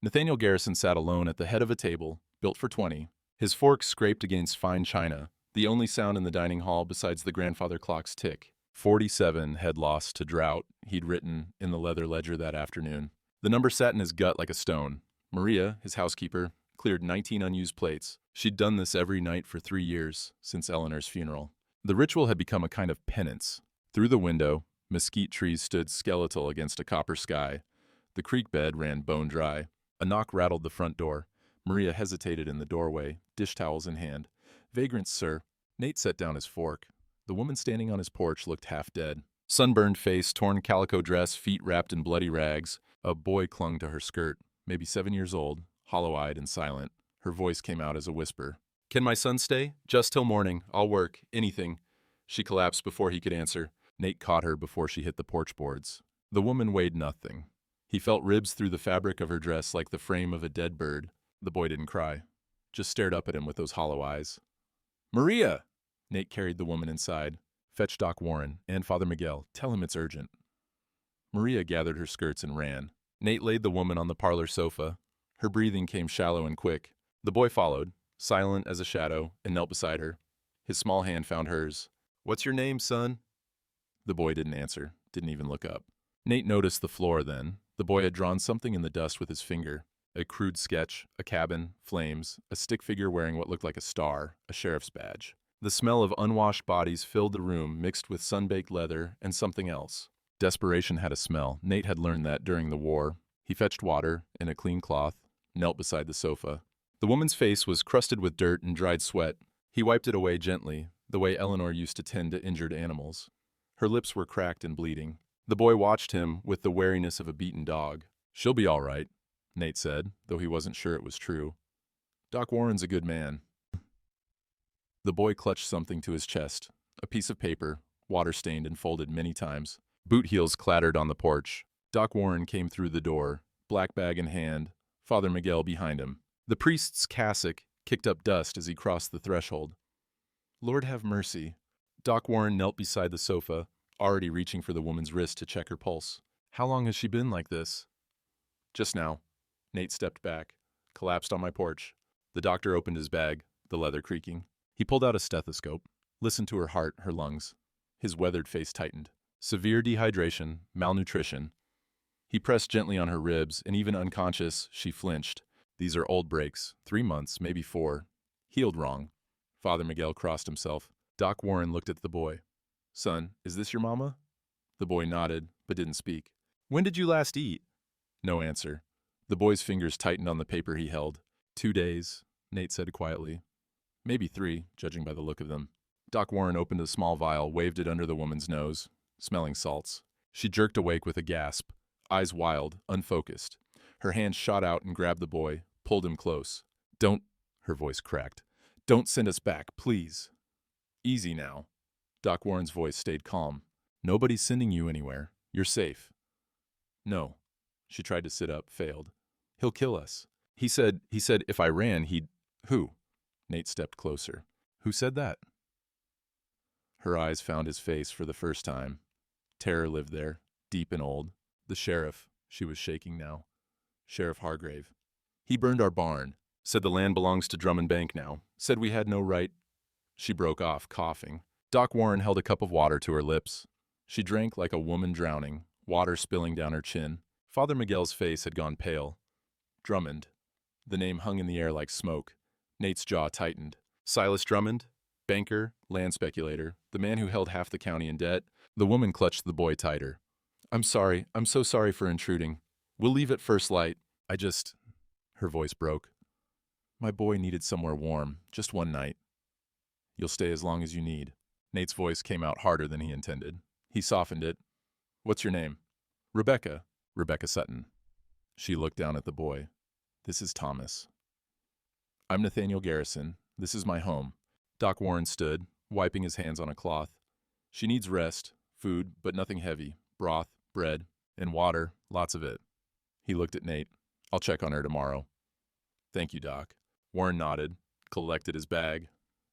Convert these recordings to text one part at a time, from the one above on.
Nathaniel Garrison sat alone at the head of a table, built for 20. His fork scraped against fine china, the only sound in the dining hall besides the grandfather clock's tick. 47 had lost to drought, he'd written in the leather ledger that afternoon. The number sat in his gut like a stone. Maria, his housekeeper, cleared 19 unused plates. She'd done this every night for 3 years, since Eleanor's funeral. The ritual had become a kind of penance. Through the window, mesquite trees stood skeletal against a copper sky. The creek bed ran bone dry. A knock rattled the front door. Maria hesitated in the doorway, dish towels in hand. "Vagrants, sir." Nate set down his fork. The woman standing on his porch looked half dead. Sunburned face, torn calico dress, feet wrapped in bloody rags. A boy clung to her skirt, maybe 7 years old, hollow-eyed and silent. Her voice came out as a whisper. "Can my son stay? Just till morning. I'll work. Anything." She collapsed before he could answer. Nate caught her before she hit the porch boards. The woman weighed nothing. He felt ribs through the fabric of her dress like the frame of a dead bird. The boy didn't cry, just stared up at him with those hollow eyes. "Maria!" Nate carried the woman inside. "Fetch Doc Warren and Father Miguel. Tell him it's urgent." Maria gathered her skirts and ran. Nate laid the woman on the parlor sofa. Her breathing came shallow and quick. The boy followed, silent as a shadow, and knelt beside her. His small hand found hers. "What's your name, son?" The boy didn't answer, didn't even look up. Nate noticed the floor then. The boy had drawn something in the dust with his finger. A crude sketch, a cabin, flames, a stick figure wearing what looked like a star, a sheriff's badge. The smell of unwashed bodies filled the room, mixed with sun-baked leather and something else. Desperation had a smell. Nate had learned that during the war. He fetched water and a clean cloth, knelt beside the sofa. The woman's face was crusted with dirt and dried sweat. He wiped it away gently, the way Eleanor used to tend to injured animals. Her lips were cracked and bleeding. The boy watched him with the wariness of a beaten dog. "She'll be all right," Nate said, though he wasn't sure it was true. "Doc Warren's a good man." The boy clutched something to his chest, a piece of paper, water-stained and folded many times. Boot heels clattered on the porch. Doc Warren came through the door, black bag in hand, Father Miguel behind him. The priest's cassock kicked up dust as he crossed the threshold. "Lord have mercy." Doc Warren knelt beside the sofa, already reaching for the woman's wrist to check her pulse. "How long has she been like this?" "Just now." Nate stepped back, collapsed on my porch. The doctor opened his bag, the leather creaking. He pulled out a stethoscope, listened to her heart, her lungs. His weathered face tightened. Severe dehydration, malnutrition. He pressed gently on her ribs, and even unconscious, she flinched. "These are old breaks, 3 months, maybe 4. Healed wrong." Father Miguel crossed himself. Doc Warren looked at the boy. "Son, is this your mama?" The boy nodded, but didn't speak. "When did you last eat?" No answer. The boy's fingers tightened on the paper he held. 2 days, Nate said quietly. Maybe 3, judging by the look of them. Doc Warren opened a small vial, waved it under the woman's nose, smelling salts. She jerked awake with a gasp, eyes wild, unfocused. Her hand shot out and grabbed the boy, pulled him close. "Don't," her voice cracked. "Don't send us back, please." "Easy now." Doc Warren's voice stayed calm. "Nobody's sending you anywhere. You're safe." "No." She tried to sit up, failed. "He'll kill us. He said if I ran, he'd—" "Who?" Nate stepped closer. "Who said that?" Her eyes found his face for the first time. Terror lived there, deep and old. "The sheriff." She was shaking now. "Sheriff Hargrave. He burned our barn. Said the land belongs to Drummond Bank now. Said we had no right—" She broke off, coughing. Doc Warren held a cup of water to her lips. She drank like a woman drowning, water spilling down her chin. Father Miguel's face had gone pale. Drummond. The name hung in the air like smoke. Nate's jaw tightened. Silas Drummond? Banker, land speculator, the man who held half the county in debt. The woman clutched the boy tighter. "I'm sorry. I'm so sorry for intruding. We'll leave at first light. I just—" Her voice broke. "My boy needed somewhere warm, just one night." "You'll stay as long as you need." Nate's voice came out harder than he intended. He softened it. "What's your name?" "Rebecca. Rebecca Sutton." She looked down at the boy. "This is Thomas." "I'm Nathaniel Garrison. This is my home." Doc Warren stood, wiping his hands on a cloth. "She needs rest, food, but nothing heavy. Broth, bread, and water, lots of it." He looked at Nate. "I'll check on her tomorrow." "Thank you, Doc." Warren nodded, collected his bag.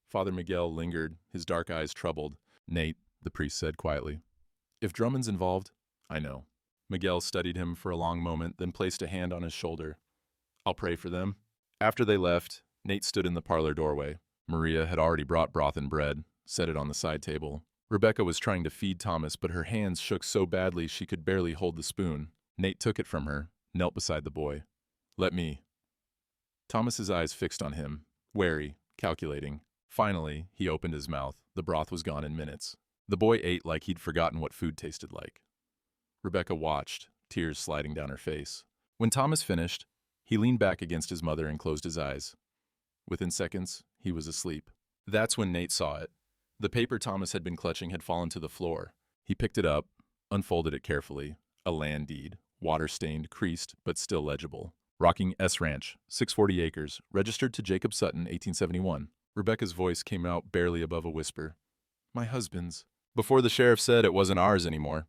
Father Miguel lingered, his dark eyes troubled. "Nate," the priest said quietly. "If Drummond's involved, I know." Miguel studied him for a long moment, then placed a hand on his shoulder. I'll pray for them. After they left, Nate stood in the parlor doorway. Maria had already brought broth and bread, set it on the side table. Rebecca was trying to feed Thomas, but her hands shook so badly she could barely hold the spoon. Nate took it from her, knelt beside the boy. Let me. Thomas's eyes fixed on him, wary, calculating. Finally, he opened his mouth. The broth was gone in minutes. The boy ate like he'd forgotten what food tasted like. Rebecca watched, tears sliding down her face. When Thomas finished, he leaned back against his mother and closed his eyes. Within seconds, he was asleep. That's when Nate saw it. The paper Thomas had been clutching had fallen to the floor. He picked it up, unfolded it carefully. A land deed, water-stained, creased, but still legible. Rocking S Ranch, 640 acres, registered to Jacob Sutton, 1871. Rebecca's voice came out barely above a whisper. My husband's. Before the sheriff said it wasn't ours anymore.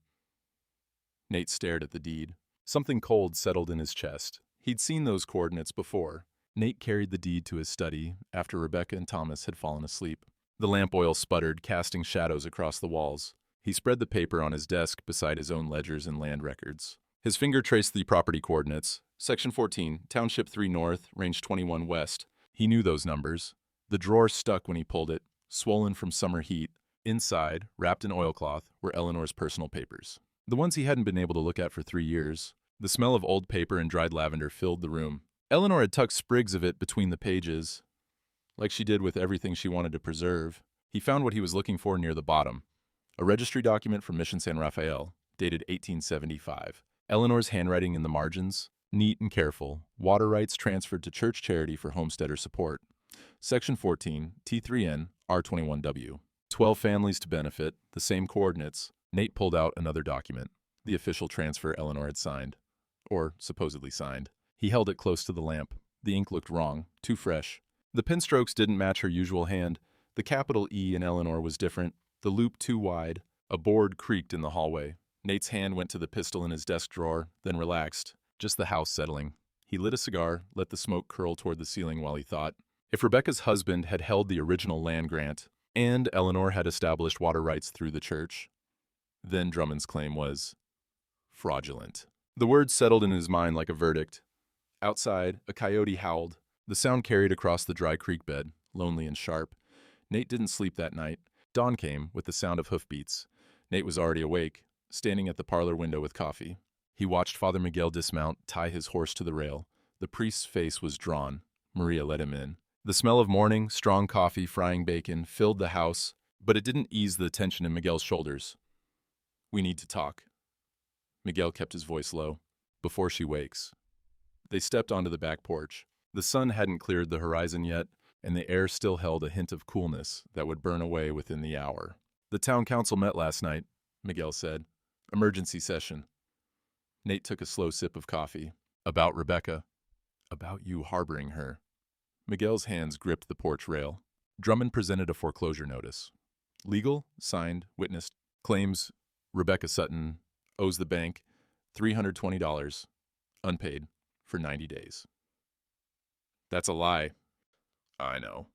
Nate stared at the deed. Something cold settled in his chest. He'd seen those coordinates before. Nate carried the deed to his study after Rebecca and Thomas had fallen asleep. The lamp oil sputtered, casting shadows across the walls. He spread the paper on his desk beside his own ledgers and land records. His finger traced the property coordinates. Section 14, Township 3 North, Range 21 West. He knew those numbers. The drawer stuck when he pulled it, swollen from summer heat. Inside, wrapped in oilcloth, were Eleanor's personal papers. The ones he hadn't been able to look at for 3 years. The smell of old paper and dried lavender filled the room. Eleanor had tucked sprigs of it between the pages, like she did with everything she wanted to preserve. He found what he was looking for near the bottom. A registry document from Mission San Rafael, dated 1875. Eleanor's handwriting in the margins, neat and careful. Water rights transferred to church charity for homesteader support. Section 14, T3N, R21W. 12 families to benefit, the same coordinates. Nate pulled out another document, the official transfer Eleanor had signed. Or supposedly signed. He held it close to the lamp. The ink looked wrong, too fresh. The pen strokes didn't match her usual hand. The capital E in Eleanor was different, the loop too wide. A board creaked in the hallway. Nate's hand went to the pistol in his desk drawer, then relaxed, just the house settling. He lit a cigar, let the smoke curl toward the ceiling while he thought. If Rebecca's husband had held the original land grant, and Eleanor had established water rights through the church, then Drummond's claim was fraudulent. The words settled in his mind like a verdict. Outside, a coyote howled. The sound carried across the dry creek bed, lonely and sharp. Nate didn't sleep that night. Dawn came with the sound of hoofbeats. Nate was already awake, standing at the parlor window with coffee. He watched Father Miguel dismount, tie his horse to the rail. The priest's face was drawn. Maria let him in. The smell of morning, strong coffee, frying bacon filled the house, but it didn't ease the tension in Miguel's shoulders. We need to talk. Miguel kept his voice low. Before she wakes. They stepped onto the back porch. The sun hadn't cleared the horizon yet, and the air still held a hint of coolness that would burn away within the hour. The town council met last night, Miguel said. Emergency session. Nate took a slow sip of coffee. About Rebecca. About you harboring her. Miguel's hands gripped the porch rail. Drummond presented a foreclosure notice. Legal, signed, witnessed. Claims Rebecca Sutton owes the bank $320, unpaid, for 90 days. That's a lie. I know.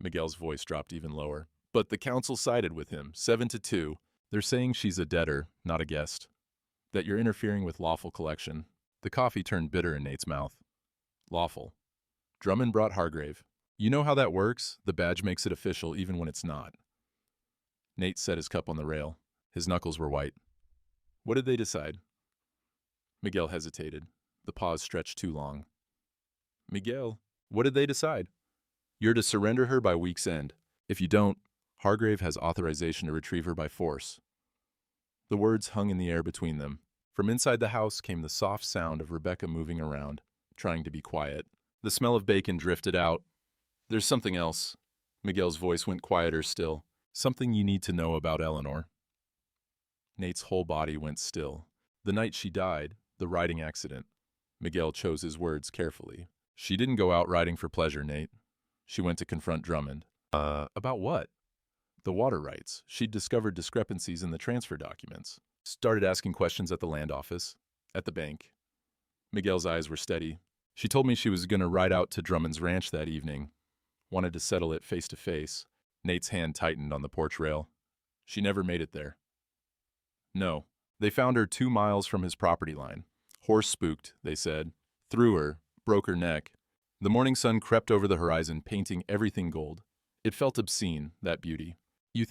Miguel's voice dropped even lower. But the council sided with him, 7-2. They're saying she's a debtor, not a guest. That you're interfering with lawful collection. The coffee turned bitter in Nate's mouth. Lawful. Drummond brought Hargrave. You know how that works? The badge makes it official even when it's not. Nate set his cup on the rail. His knuckles were white. What did they decide? Miguel hesitated. The pause stretched too long. Miguel, what did they decide? You're to surrender her by week's end. If you don't, Hargrave has authorization to retrieve her by force. The words hung in the air between them. From inside the house came the soft sound of Rebecca moving around, trying to be quiet. The smell of bacon drifted out. There's something else. Miguel's voice went quieter still. Something you need to know about Eleanor. Nate's whole body went still. The night she died, the riding accident. Miguel chose his words carefully. She didn't go out riding for pleasure, Nate. She went to confront Drummond. About what? The water rights. She'd discovered discrepancies in the transfer documents. Started asking questions at the land office, at the bank. Miguel's eyes were steady. She told me she was going to ride out to Drummond's ranch that evening. Wanted to settle it face to face. Nate's hand tightened on the porch rail. She never made it there. No. They found her 2 miles from his property line. Horse spooked, they said. Threw her, broke her neck. The morning sun crept over the horizon, painting everything gold. It felt obscene, that beauty. I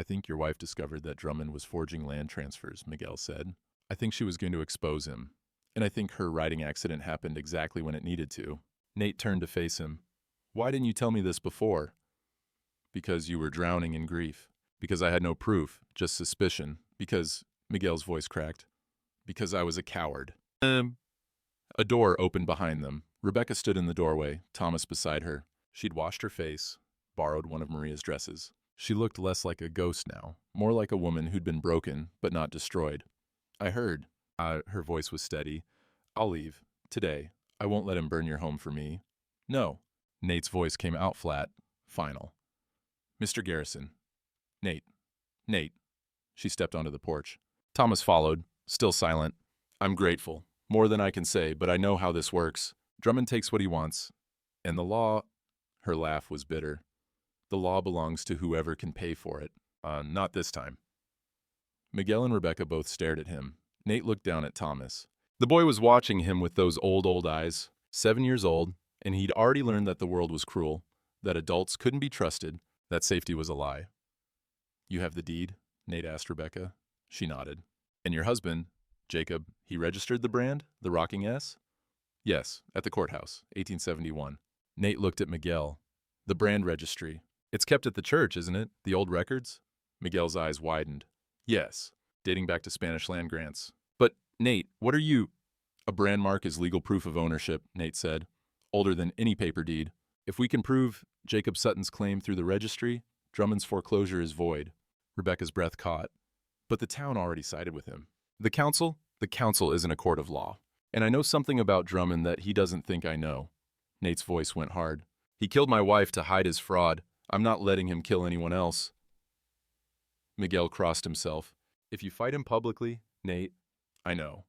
think your wife discovered that Drummond was forging land transfers, Miguel said. I think she was going to expose him. And I think her riding accident happened exactly when it needed to. Nate turned to face him. Why didn't you tell me this before? Because you were drowning in grief. Because I had no proof, just suspicion. Because, Miguel's voice cracked, because I was a coward. A door opened behind them. Rebecca stood in the doorway, Thomas beside her. She'd washed her face, borrowed one of Maria's dresses. She looked less like a ghost now, more like a woman who'd been broken, but not destroyed. I heard. Her voice was steady. I'll leave. Today. I won't let him burn your home for me. No. Nate's voice came out flat, final. Mr. Garrison. Nate. Nate. She stepped onto the porch. Thomas followed, still silent. I'm grateful. More than I can say, but I know how this works. Drummond takes what he wants. And the law... Her laugh was bitter. The law belongs to whoever can pay for it. Not this time. Miguel and Rebecca both stared at him. Nate looked down at Thomas. The boy was watching him with those old eyes. 7 years old, and he'd already learned that the world was cruel, that adults couldn't be trusted, that safety was a lie. You have the deed? Nate asked Rebecca. She nodded. And your husband, Jacob, he registered the brand, the Rocking S? Yes, at the courthouse, 1871. Nate looked at Miguel. The brand registry. It's kept at the church, isn't it? The old records? Miguel's eyes widened. Yes, dating back to Spanish land grants. But, Nate, what are you? A brand mark is legal proof of ownership, Nate said. Older than any paper deed. If we can prove Jacob Sutton's claim through the registry, Drummond's foreclosure is void. Rebecca's breath caught. But the town already sided with him. The council? The council isn't a court of law. And I know something about Drummond that he doesn't think I know. Nate's voice went hard. He killed my wife to hide his fraud. I'm not letting him kill anyone else. Miguel crossed himself. If you fight him publicly, Nate, I know.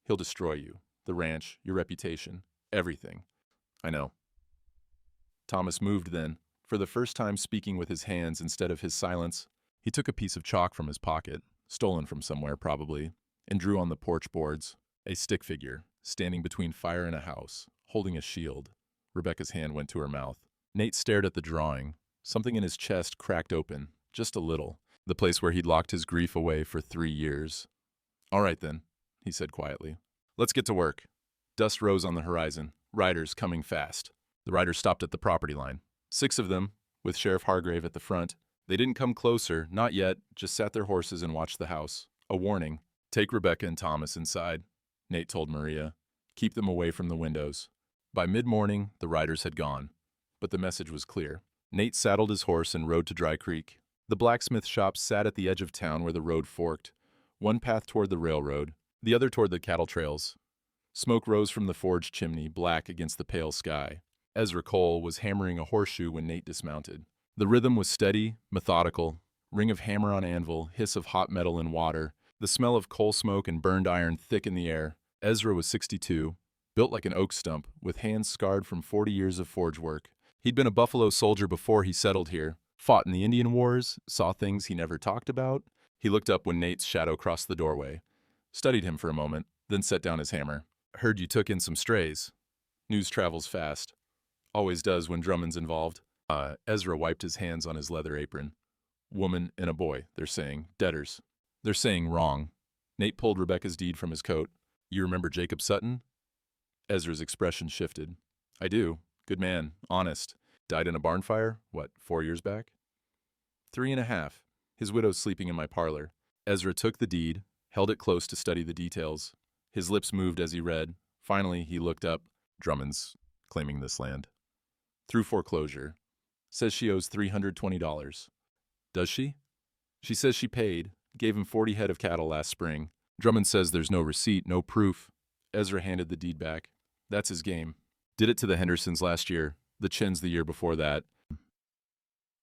He'll destroy you, the ranch, your reputation, everything. I know. Thomas moved then, for the first time speaking with his hands instead of his silence. He took a piece of chalk from his pocket, stolen from somewhere probably, and drew on the porch boards, a stick figure, standing between fire and a house, holding a shield. Rebecca's hand went to her mouth. Nate stared at the drawing. Something in his chest cracked open, just a little, the place where he'd locked his grief away for 3 years. All right then, he said quietly. Let's get to work. Dust rose on the horizon, riders coming fast. The riders stopped at the property line. 6 of them, with Sheriff Hargrave at the front. They didn't come closer, not yet, just sat their horses and watched the house. A warning. Take Rebecca and Thomas inside, Nate told Maria. Keep them away from the windows. By mid-morning, the riders had gone. But the message was clear. Nate saddled his horse and rode to Dry Creek. The blacksmith shop sat at the edge of town where the road forked. One path toward the railroad, the other toward the cattle trails. Smoke rose from the forge chimney, black against the pale sky. Ezra Cole was hammering a horseshoe when Nate dismounted. The rhythm was steady, methodical. Ring of hammer on anvil, hiss of hot metal in water, the smell of coal smoke and burned iron thick in the air. Ezra was 62, built like an oak stump, with hands scarred from 40 years of forge work. He'd been a Buffalo soldier before he settled here, fought in the Indian Wars, saw things he never talked about. He looked up when Nate's shadow crossed the doorway, studied him for a moment, then set down his hammer. Heard you took in some strays. News travels fast. Always does when Drummond's involved. Ezra wiped his hands on his leather apron. Woman and a boy, they're saying. Debtors. They're saying wrong. Nate pulled Rebecca's deed from his coat. You remember Jacob Sutton? Ezra's expression shifted. I do. Good man. Honest. Died in a barn fire? What, 4 years back? 3.5. His widow's sleeping in my parlor. Ezra took the deed, held it close to study the details. His lips moved as he read. Finally, he looked up. Drummond's claiming this land. Through foreclosure. Says she owes $320. Does she? She says she paid. Gave him 40 head of cattle last spring. Drummond says there's no receipt, no proof. Ezra handed the deed back. That's his game. Did it to the Hendersons last year. The Chins the year before that.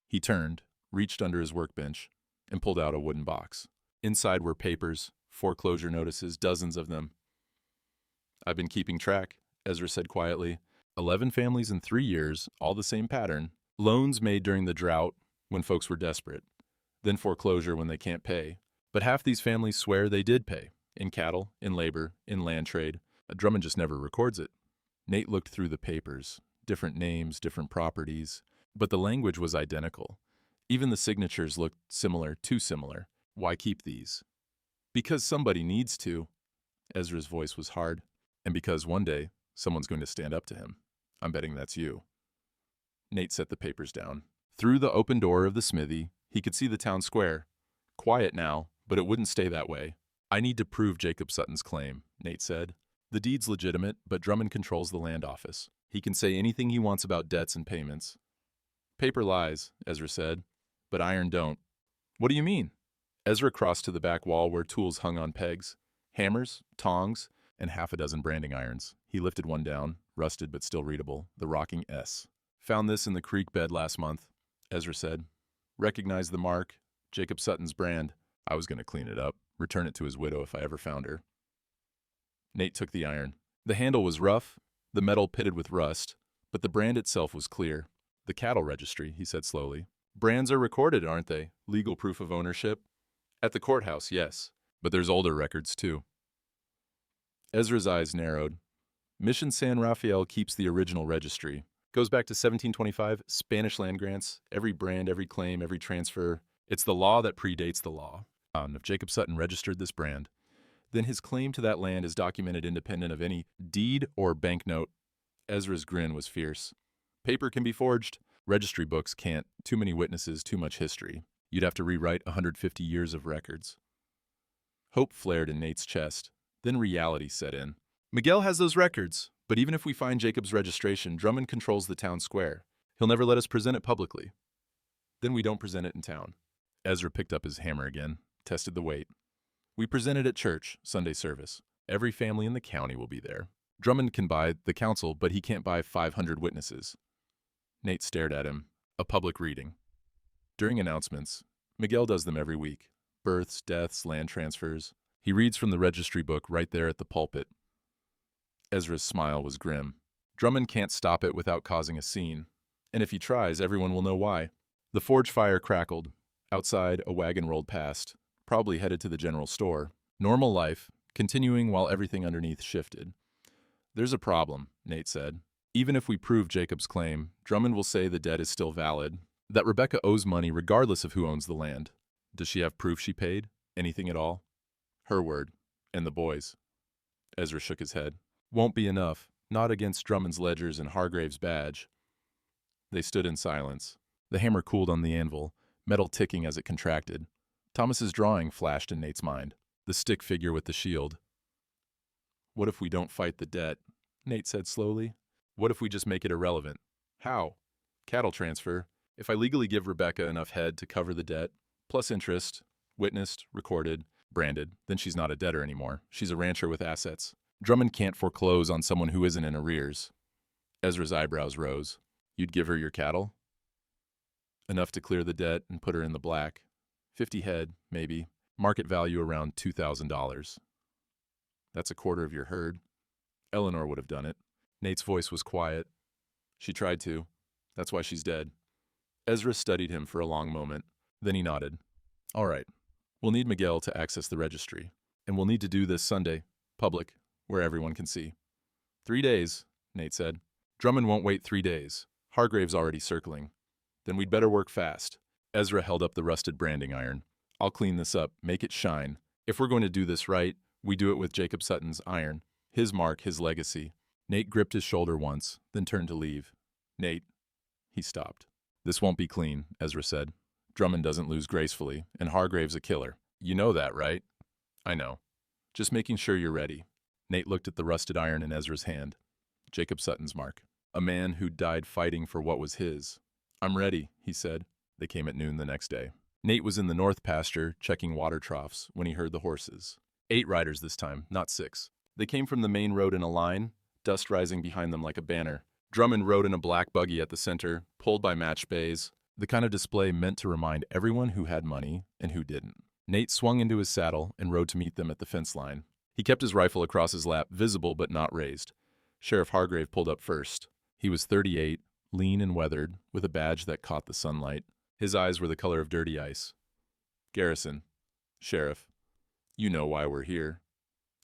He turned, reached under his workbench, and pulled out a wooden box. Inside were papers, foreclosure notices, dozens of them. I've been keeping track, Ezra said quietly. 11 families in 3 years, all the same pattern. Loans made during the drought when folks were desperate. Then foreclosure when they can't pay. But half these families swear they did pay. In cattle, in labor, in land trade. Drummond just never records it. Nate looked through the papers. Different names, different properties. But the language was identical. Even the signatures looked similar, too similar. Why keep these? Because somebody needs to. Ezra's voice was hard. And because one day, someone's going to stand up to him. I'm betting that's you. Nate set the papers down. Through the open door of the smithy, he could see the town square. Quiet now, but it wouldn't stay that way. I need to prove Jacob Sutton's claim, Nate said. The deed's legitimate, but Drummond controls the land office. He can say anything he wants about debts and payments. Paper lies, Ezra said, but iron don't. What do you mean? Ezra crossed to the back wall where tools hung on pegs. Hammers, tongs, and half a dozen branding irons. He lifted one down, rusted but still readable, the rocking S. Found this in the creek bed last month, Ezra said. Recognized the mark, Jacob Sutton's brand. I was going to clean it up, return it to his widow if I ever found her. Nate took the iron. The handle was rough, the metal pitted with rust, but the brand itself was clear. The cattle registry, he said slowly. Brands are recorded, aren't they? Legal proof of ownership? At the courthouse, yes, but there's older records too. Ezra's eyes narrowed. Mission San Rafael keeps the original registry. Goes back to 1725, Spanish land grants, every brand, every claim, every transfer. It's the law that predates the law. If Jacob Sutton registered this brand, then his claim to that land is documented independent of any deed or banknote. Ezra's grin was fierce. Paper can be forged. Registry books can't. Too many witnesses, too much history. You'd have to rewrite 150 years of records. Hope flared in Nate's chest. Then reality set in. Miguel has those records, but even if we find Jacob's registration, Drummond controls the town square. He'll never let us present it publicly. Then we don't present it in town. Ezra picked up his hammer again, tested the weight. We present it at church, Sunday service. Every family in the county will be there. Drummond can buy the council, but he can't buy 500 witnesses. Nate stared at him. A public reading. During announcements, Miguel does them every week. Births, deaths, land transfers. He reads from the registry book right there at the pulpit. Ezra's smile was grim. Drummond can't stop it without causing a scene. And if he tries, everyone will know why. The forge fire crackled. Outside, a wagon rolled past, probably headed to the general store. Normal life, continuing while everything underneath shifted. There's a problem, Nate said. Even if we prove Jacob's claim, Drummond will say the debt is still valid, that Rebecca owes money regardless of who owns the land. Does she have proof she paid? Anything at all? Her word. And the boys. Ezra shook his head. Won't be enough. Not against Drummond's ledgers and Hargrave's badge. They stood in silence. The hammer cooled on the anvil, metal ticking as it contracted. Thomas's drawing flashed in Nate's mind. The stick figure with the shield. What if we don't fight the debt? Nate said slowly. What if we just make it irrelevant? How? Cattle transfer. If I legally give Rebecca enough head to cover the debt, plus interest, witnessed, recorded, branded, then she's not a debtor anymore. She's a rancher with assets. Drummond can't foreclose on someone who isn't in arrears. Ezra's eyebrows rose. You'd give her your cattle? Enough to clear the debt and put her in the black. 50 head, maybe. Market value around $2,000. That's a quarter of your herd. Eleanor would have done it. Nate's voice was quiet. She tried to. That's why she's dead. Ezra studied him for a long moment. Then he nodded. All right. We'll need Miguel to access the registry. And we'll need to do this Sunday. Public. Where everyone can see. 3 days, Nate said. Drummond won't wait 3 days. Hargrave's already circling. Then we'd better work fast. Ezra held up the rusted branding iron. I'll clean this up, make it shine. If we're going to do this right, we do it with Jacob Sutton's iron. His mark, his legacy. Nate gripped his shoulder once, then turned to leave. Nate. He stopped. This won't be clean, Ezra said. Drummond doesn't lose gracefully, and Hargrave's a killer. You know that, right? I know. Just making sure you're ready. Nate looked at the rusted iron in Ezra's hand. Jacob Sutton's mark. A man who died fighting for what was his. I'm ready, he said. They came at noon the next day. Nate was in the north pasture, checking water troughs, when he heard the horses. 8 riders this time, not 6. They came from the main road in a line, dust rising behind them like a banner. Drummond rode in a black buggy at the center, pulled by match bays, the kind of display meant to remind everyone who had money and who didn't. Nate swung into his saddle and rode to meet them at the fence line. He kept his rifle across his lap, visible but not raised. Sheriff Hargrave pulled up first. He was 38, lean and weathered, with a badge that caught the sunlight. His eyes were the color of dirty ice. Garrison. Sheriff. You know why we're here.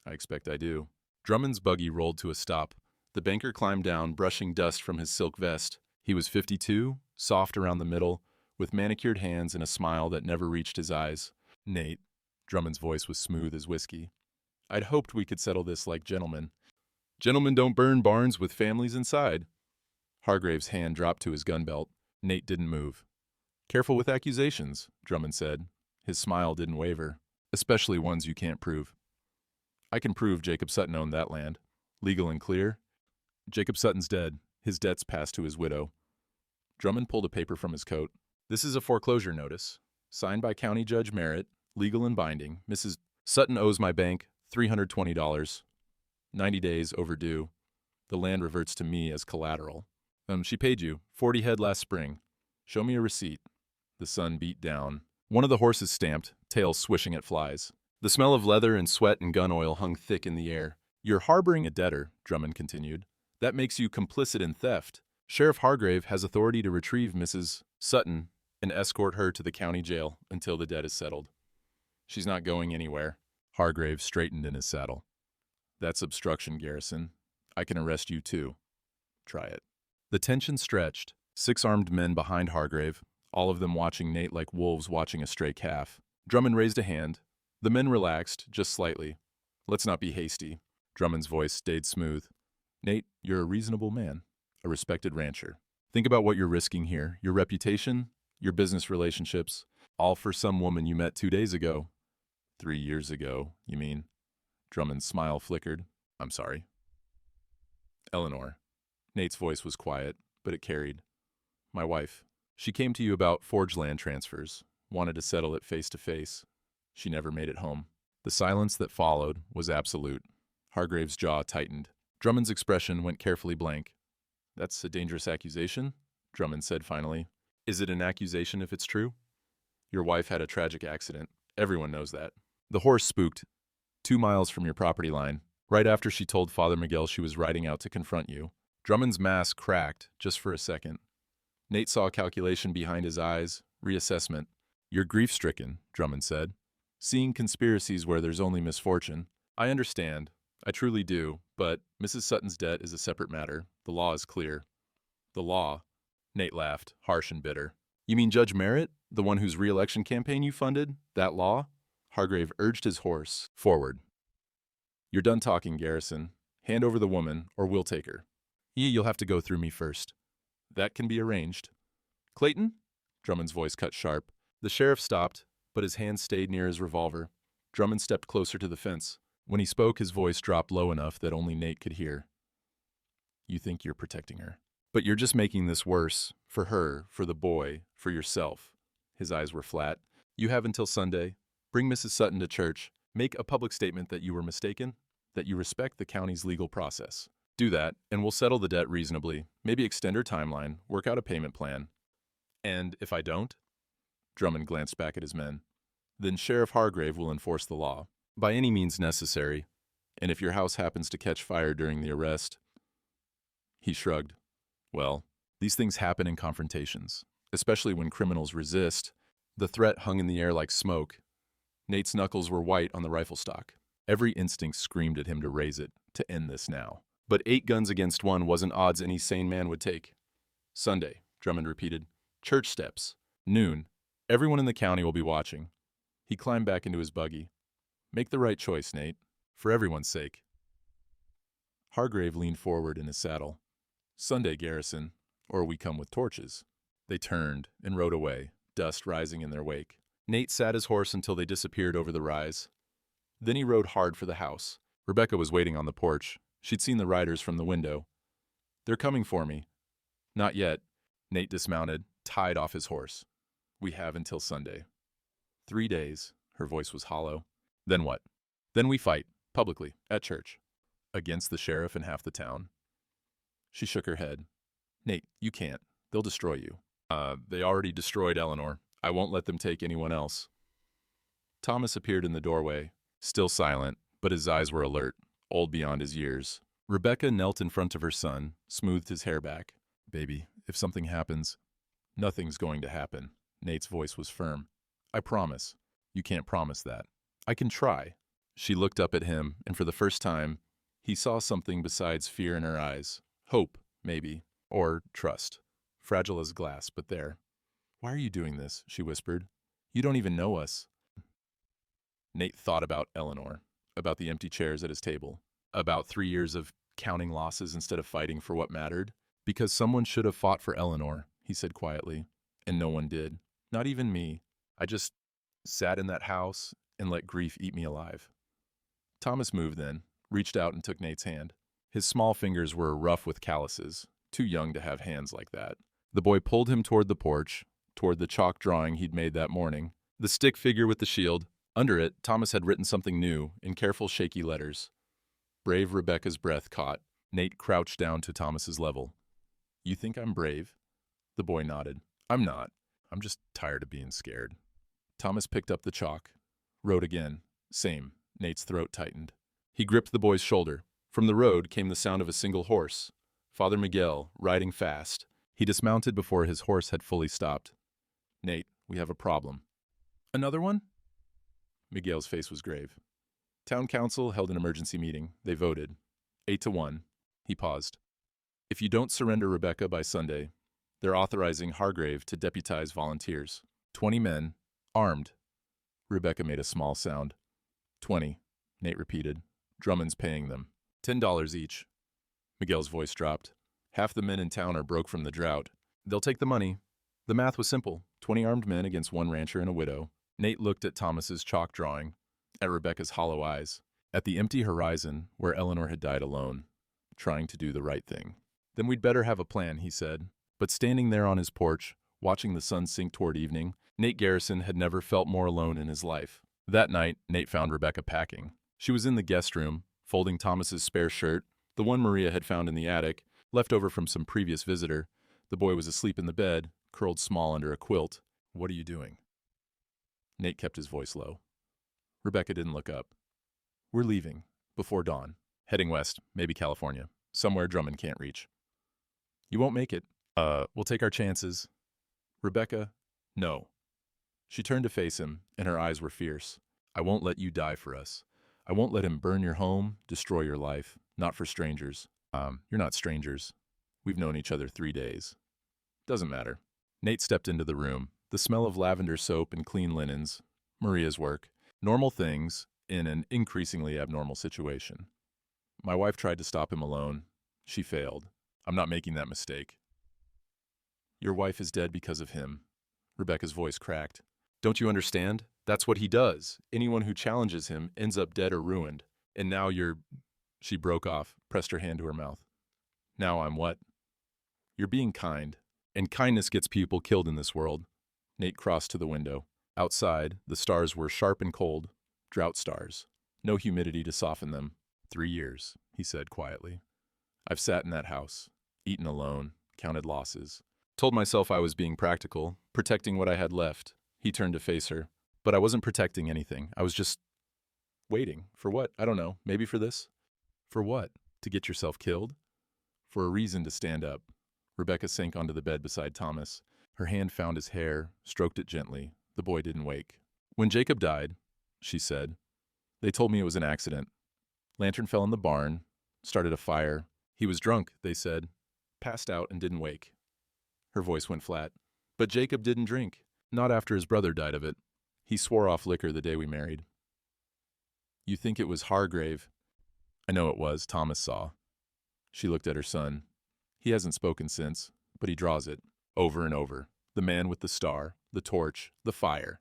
I expect I do. Drummond's buggy rolled to a stop. The banker climbed down, brushing dust from his silk vest. He was 52, soft around the middle, with manicured hands and a smile that never reached his eyes. Nate, Drummond's voice was smooth as whiskey. I'd hoped we could settle this like gentlemen. Gentlemen don't burn barns with families inside. Hargrave's hand dropped to his gun belt. Nate didn't move. Careful with accusations, Drummond said. His smile didn't waver, especially ones you can't prove. I can prove Jacob Sutton owned that land. Legal and clear. Jacob Sutton's dead. His debts passed to his widow. Drummond pulled a paper from his coat. This is a foreclosure notice, signed by County Judge Merritt, legal and binding. Mrs. Sutton owes my bank $320. 90 days overdue. The land reverts to me as collateral. She paid you 40 head last spring. Show me a receipt. The sun beat down. One of the horses stamped, tail swishing at flies. The smell of leather and sweat and gun oil hung thick in the air. You're harboring a debtor, Drummond continued. That makes you complicit in theft. Sheriff Hargrave has authority to retrieve Mrs. Sutton and escort her to the county jail until the debt is settled. She's not going anywhere. Hargrave straightened in his saddle. That's obstruction, Garrison. I can arrest you too. Try it. The tension stretched. 6 armed men behind Hargrave, all of them watching Nate like wolves watching a stray calf. Drummond raised a hand. The men relaxed, just slightly. Let's not be hasty. Drummond's voice stayed smooth. Nate, you're a reasonable man, a respected rancher. Think about what you're risking here. Your reputation, your business relationships, all for some woman you met 2 days ago. 3 years ago, you mean? Drummond's smile flickered. I'm sorry. Eleanor. Nate's voice was quiet, but it carried. My wife. She came to you about forged land transfers, wanted to settle it face to face. She never made it home. The silence that followed was absolute. Hargrave's jaw tightened. Drummond's expression went carefully blank. That's a dangerous accusation, Drummond said finally. Is it an accusation if it's true? Your wife had a tragic accident. Everyone knows that. The horse spooked. 2 miles from your property line, right after she told Father Miguel she was riding out to confront you. Drummond's mask cracked just for a second. Nate saw calculation behind his eyes, reassessment. You're grief-stricken, Drummond said. Seeing conspiracies where there's only misfortune. I understand. I truly do. But Mrs. Sutton's debt is a separate matter. The law is clear. The law? Nate laughed, harsh and bitter. You mean Judge Merritt? The one whose re-election campaign you funded? That law? Hargrave urged his horse forward. You're done talking, Garrison. Hand over the woman, or we'll take her. You'll have to go through me first. That can be arranged. Clayton? Drummond's voice cut sharp. The sheriff stopped, but his hand stayed near his revolver. Drummond stepped closer to the fence. When he spoke, his voice dropped low enough that only Nate could hear. You think you're protecting her. But you're just making this worse. For her, for the boy, for yourself. His eyes were flat. You have until Sunday. Bring Mrs. Sutton to church. Make a public statement that you were mistaken, that you respect the county's legal process. Do that, and we'll settle the debt reasonably. Maybe extend her timeline, work out a payment plan. And if I don't? Drummond glanced back at his men. Then Sheriff Hargrave will enforce the law, by any means necessary. And if your house happens to catch fire during the arrest... He shrugged. Well, these things happen in confrontations, especially when criminals resist. The threat hung in the air like smoke. Nate's knuckles were white on the rifle stock. Every instinct screamed at him to raise it, to end this now. But 8 guns against 1 wasn't odds any sane man would take. Sunday, Drummond repeated. Church steps. Noon. Everyone in the county will be watching. He climbed back into his buggy. Make the right choice, Nate. For everyone's sake. Hargrave leaned forward in his saddle. Sunday, Garrison, or we come with torches. They turned and rode away, dust rising in their wake. Nate sat his horse until they disappeared over the rise. Then he rode hard for the house. Rebecca was waiting on the porch. She'd seen the riders from the window. They're coming for me. Not yet. Nate dismounted, tied off his horse. We have until Sunday. 3 days. Her voice was hollow. Then what? Then we fight, publicly, at church. Against the sheriff and half the town. She shook her head. Nate, you can't. They'll destroy you. They already destroyed Eleanor. I won't let them take anyone else. Thomas appeared in the doorway, still silent, but his eyes were alert, old beyond his years. Rebecca knelt in front of her son, smoothed his hair back. Baby, if something happens... Nothing's going to happen. Nate's voice was firm. I promise. You can't promise that. I can try. She looked up at him, and for the first time, He saw something besides fear in her eyes. Hope, maybe. Or trust. Fragile as glass, but there. "Why are you doing this?" she whispered. "You don't even know us." Nate thought about Eleanor, about the empty chairs at his table, about 3 years of counting losses instead of fighting for what mattered. "Because someone should have fought for Eleanor," he said quietly, "and no one did. Not even me. I just sat in that house and let grief eat me alive." Thomas moved then, reached out and took Nate's hand. His small fingers were rough with calluses, too young to have hands like that. The boy pulled him toward the porch, toward the chalk drawing he'd made that morning, the stick figure with the shield. Under it, Thomas had written something new, in careful, shaky letters. Brave Rebecca's breath caught. Nate crouched down to Thomas's level. "You think I'm brave?" The boy nodded. "I'm not. I'm just tired of being scared." Thomas picked up the chalk. Wrote again. Same. Nate's throat tightened. He gripped the boy's shoulder. From the road came the sound of a single horse. Father Miguel, riding fast. He dismounted before his horse had fully stopped. "Nate, we have a problem." "Another one?" Miguel's face was grave. Town council held an emergency meeting. They voted. 8-1. He paused. "If you don't surrender Rebecca by Sunday, they're authorizing Hargrave to deputize volunteers. 20 men, armed." Rebecca made a small sound. 20, Nate repeated. "Drummond's paying them. $10 each." Miguel's voice dropped. "Half the men in town are broke from the drought. They'll take the money." The math was simple. 20 armed men against one rancher and a widow. Nate looked at Thomas's chalk drawing, at Rebecca's hollow eyes, at the empty horizon where Eleanor had died alone, trying to do the right thing. "Then we'd better have a plan," he said. But standing there on his porch, watching the sun sink toward evening, Nate Garrison had never felt more alone in his life. That night, Nate found Rebecca packing. She was in the guest room, folding Thomas's spare shirt, the one Maria had found in the attic, left over from some previous visitor. The boy was asleep in the bed, curled small under a quilt. "What are you doing?" Nate kept his voice low. Rebecca didn't look up. "We're leaving, before dawn. Heading west, maybe California. Somewhere Drummond can't reach." "You won't make it." We'll take our chances." "Rebecca, no." She turned to face him, and her eyes were fierce. "I won't let you die for us. I won't let him burn your home, destroy your life. Not for strangers. You're not strangers. We've known each other 3 days. Doesn't matter." Nate stepped into the room. The smell of lavender soap and clean linens. Maria's work. Normal things in an increasingly abnormal situation. "My wife tried to stop him alone. She failed. I'm not making that mistake." "Your wife is dead because of him." Rebecca's voice cracked. "Don't you understand? That's what he does. Anyone who challenges him ends up dead or ruined. And now you're—" She broke off, pressed her hand to her mouth. "Now I'm what?" "You're being kind. And kindness gets people killed in this world." Nate crossed to the window. Outside, the stars were sharp and cold, drought stars. No humidity to soften them. 3 years, he said quietly. "I've sat in that house, eaten alone, counted losses. Told myself I was being practical, protecting what I had left." He turned to face her. "But I wasn't protecting anything. I was just waiting. For what? I don't know. Maybe for this?" "For what? To get yourself killed?" "For a reason to stand up." Rebecca sank onto the bed beside Thomas. Her hand found his hair, stroked it gently. The boy didn't wake. "When Jacob died," she said, "they told me it was an accident. Lantern fell in the barn, started a fire. He was drunk, they said, passed out and didn't wake." Her voice went flat. "But Jacob didn't drink. Not after his brother died of it. He swore off liquor the day we married." "You think it was Hargrave?" "I know it was," Thomas saw. She looked at her son. "He hasn't spoken since, but he draws it, over and over. The man with the star, the torch, the fire."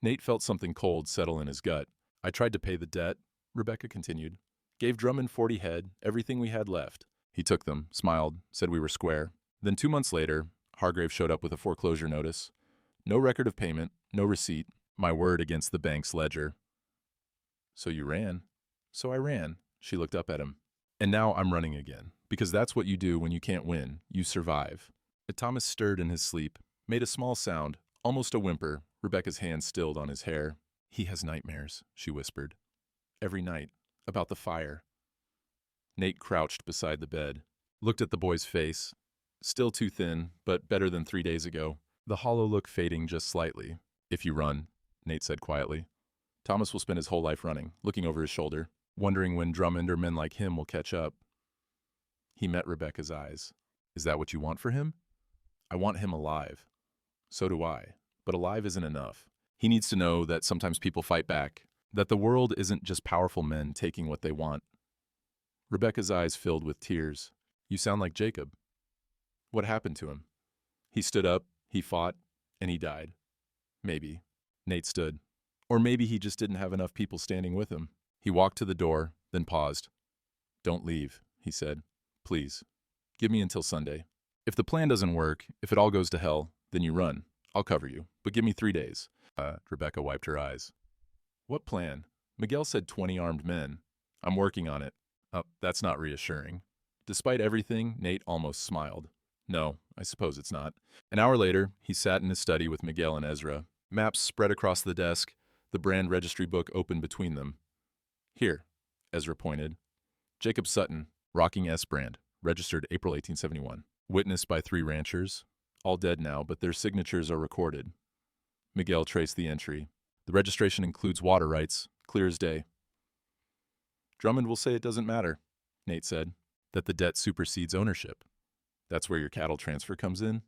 Nate felt something cold settle in his gut. "I tried to pay the debt," Rebecca continued. "Gave Drummond 40 head, everything we had left. He took them, smiled, said we were square. Then 2 months later, Hargrave showed up with a foreclosure notice. No record of payment, no receipt, my word against the bank's ledger." "So you ran?" "So I ran." She looked up at him. "And now I'm running again, because that's what you do when you can't win. You survive." Thomas stirred in his sleep, made a small sound, almost a whimper. Rebecca's hand stilled on his hair. "He has nightmares," she whispered. "Every night. About the fire." Nate crouched beside the bed, looked at the boy's face. Still too thin, but better than 3 days ago. The hollow look fading just slightly. "If you run," Nate said quietly. "Thomas will spend his whole life running, looking over his shoulder. wondering when Drummond or men like him will catch up. He met Rebecca's eyes. Is that what you want for him? I want him alive. So do I. But alive isn't enough. He needs to know that sometimes people fight back, that the world isn't just powerful men taking what they want. Rebecca's eyes filled with tears. You sound like Jacob. What happened to him? He stood up, he fought, and he died. Maybe. Nate stood. Or maybe he just didn't have enough people standing with him. He walked to the door, then paused. Don't leave, he said. Please. Give me until Sunday. If the plan doesn't work, if it all goes to hell, then you run. I'll cover you, but give me 3 days. Rebecca wiped her eyes. What plan? Miguel said 20 armed men. I'm working on it. That's not reassuring. Despite everything, Nate almost smiled. No, I suppose it's not. An hour later, he sat in his study with Miguel and Ezra. Maps spread across the desk, the brand registry book open between them. Here, Ezra pointed. Jacob Sutton, Rocking S brand, registered April 1871. Witnessed by 3 ranchers. All dead now, but their signatures are recorded. Miguel traced the entry. The registration includes water rights, clear as day. Drummond will say it doesn't matter, Nate said, that the debt supersedes ownership. That's where your cattle transfer comes in?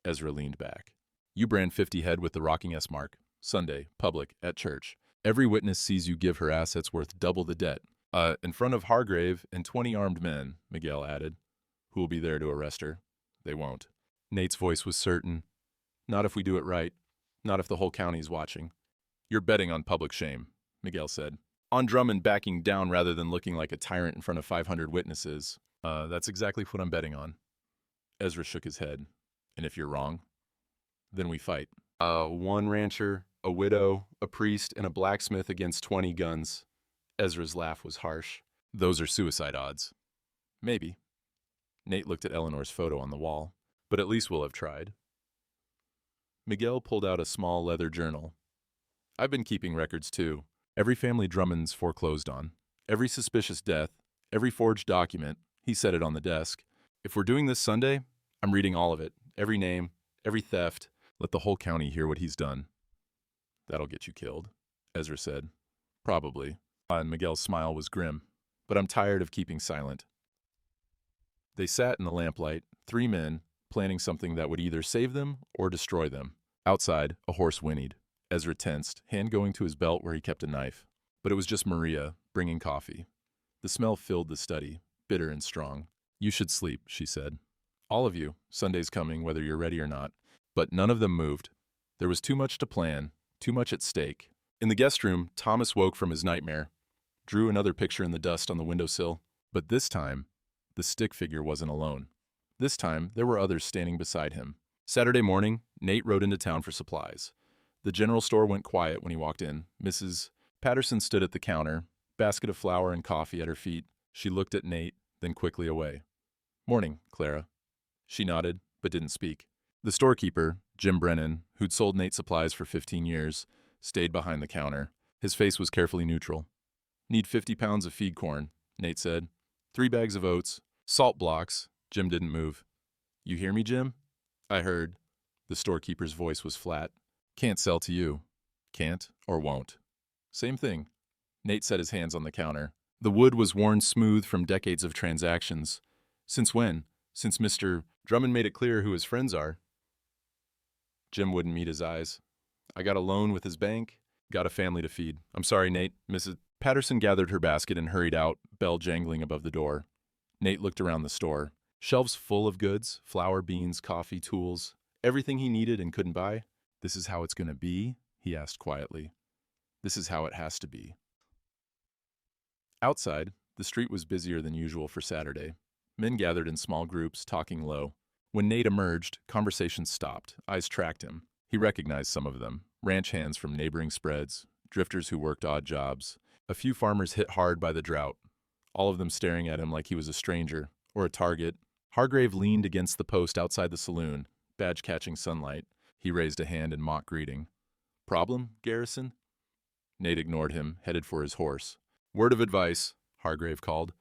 Ezra leaned back. You brand 50 head with the Rocking S mark. Sunday, public, at church. Every witness sees you give her assets worth double the debt. In front of Hargrave and 20 armed men, Miguel added, who will be there to arrest her. They won't. Nate's voice was certain. Not if we do it right. Not if the whole county's watching. You're betting on public shame, Miguel said. On Drummond backing down rather than looking like a tyrant in front of 500 witnesses. That's exactly what I'm betting on. Ezra shook his head. And if you're wrong, then we fight. 1 rancher, a widow, a priest, and a blacksmith against 20 guns. Ezra's laugh was harsh. Those are suicide odds. Maybe. Nate looked at Eleanor's photo on the wall. But at least we'll have tried. Miguel pulled out a small leather journal. I've been keeping records too. Every family Drummond's foreclosed on. Every suspicious death. Every forged document. He set it on the desk. If we're doing this Sunday, I'm reading all of it. Every name. Every theft. Let the whole county hear what he's done. That'll get you killed, Ezra said. Probably. And Miguel's smile was grim. But I'm tired of keeping silent. They sat in the lamplight, 3 men, planning something that would either save them or destroy them. Outside, a horse whinnied. Ezra tensed, hand going to his belt where he kept a knife. But it was just Maria, bringing coffee. The smell filled the study, bitter and strong. You should sleep, she said. All of you. Sunday's coming, whether you're ready or not. But none of them moved. There was too much to plan, too much at stake. In the guest room, Thomas woke from his nightmare, drew another picture in the dust on the windowsill. But this time, the stick figure wasn't alone. This time, there were others standing beside him. Saturday morning, Nate rode into town for supplies. The general store went quiet when he walked in. Mrs. Patterson stood at the counter, basket of flour and coffee at her feet. She looked at Nate, then quickly away. Morning, Clara. She nodded, but didn't speak. The storekeeper, Jim Brennan, who'd sold Nate supplies for 15 years, stayed behind the counter. His face was carefully neutral. Need 50 pounds of feed corn, Nate said. 3 bags of oats, salt blocks. Jim didn't move. You hear me, Jim? I heard. The storekeeper's voice was flat. Can't sell to you. Can't or won't. Same thing. Nate set his hands on the counter. The wood was worn smooth from decades of transactions. Since when? Since Mr. Drummond made it clear who his friends are. Jim wouldn't meet his eyes. I got a loan with his bank. Got a family to feed. I'm sorry, Nate. Mrs. Patterson gathered her basket and hurried out, bell jangling above the door. Nate looked around the store. Shelves full of goods, flour, beans, coffee, tools, everything he needed and couldn't buy. This is how it's going to be? He asked quietly. This is how it has to be. Outside, the street was busier than usual for Saturday. Men gathered in small groups, talking low. When Nate emerged, conversations stopped. Eyes tracked him. He recognized some of them. Ranch hands from neighboring spreads, drifters who worked odd jobs. A few farmers hit hard by the drought, all of them staring at him like he was a stranger or a target. Hargrave leaned against the post outside the saloon, badge catching sunlight. He raised a hand in mock greeting. Problem, Garrison? Nate ignored him, headed for his horse. Word of advice, Hargrave called.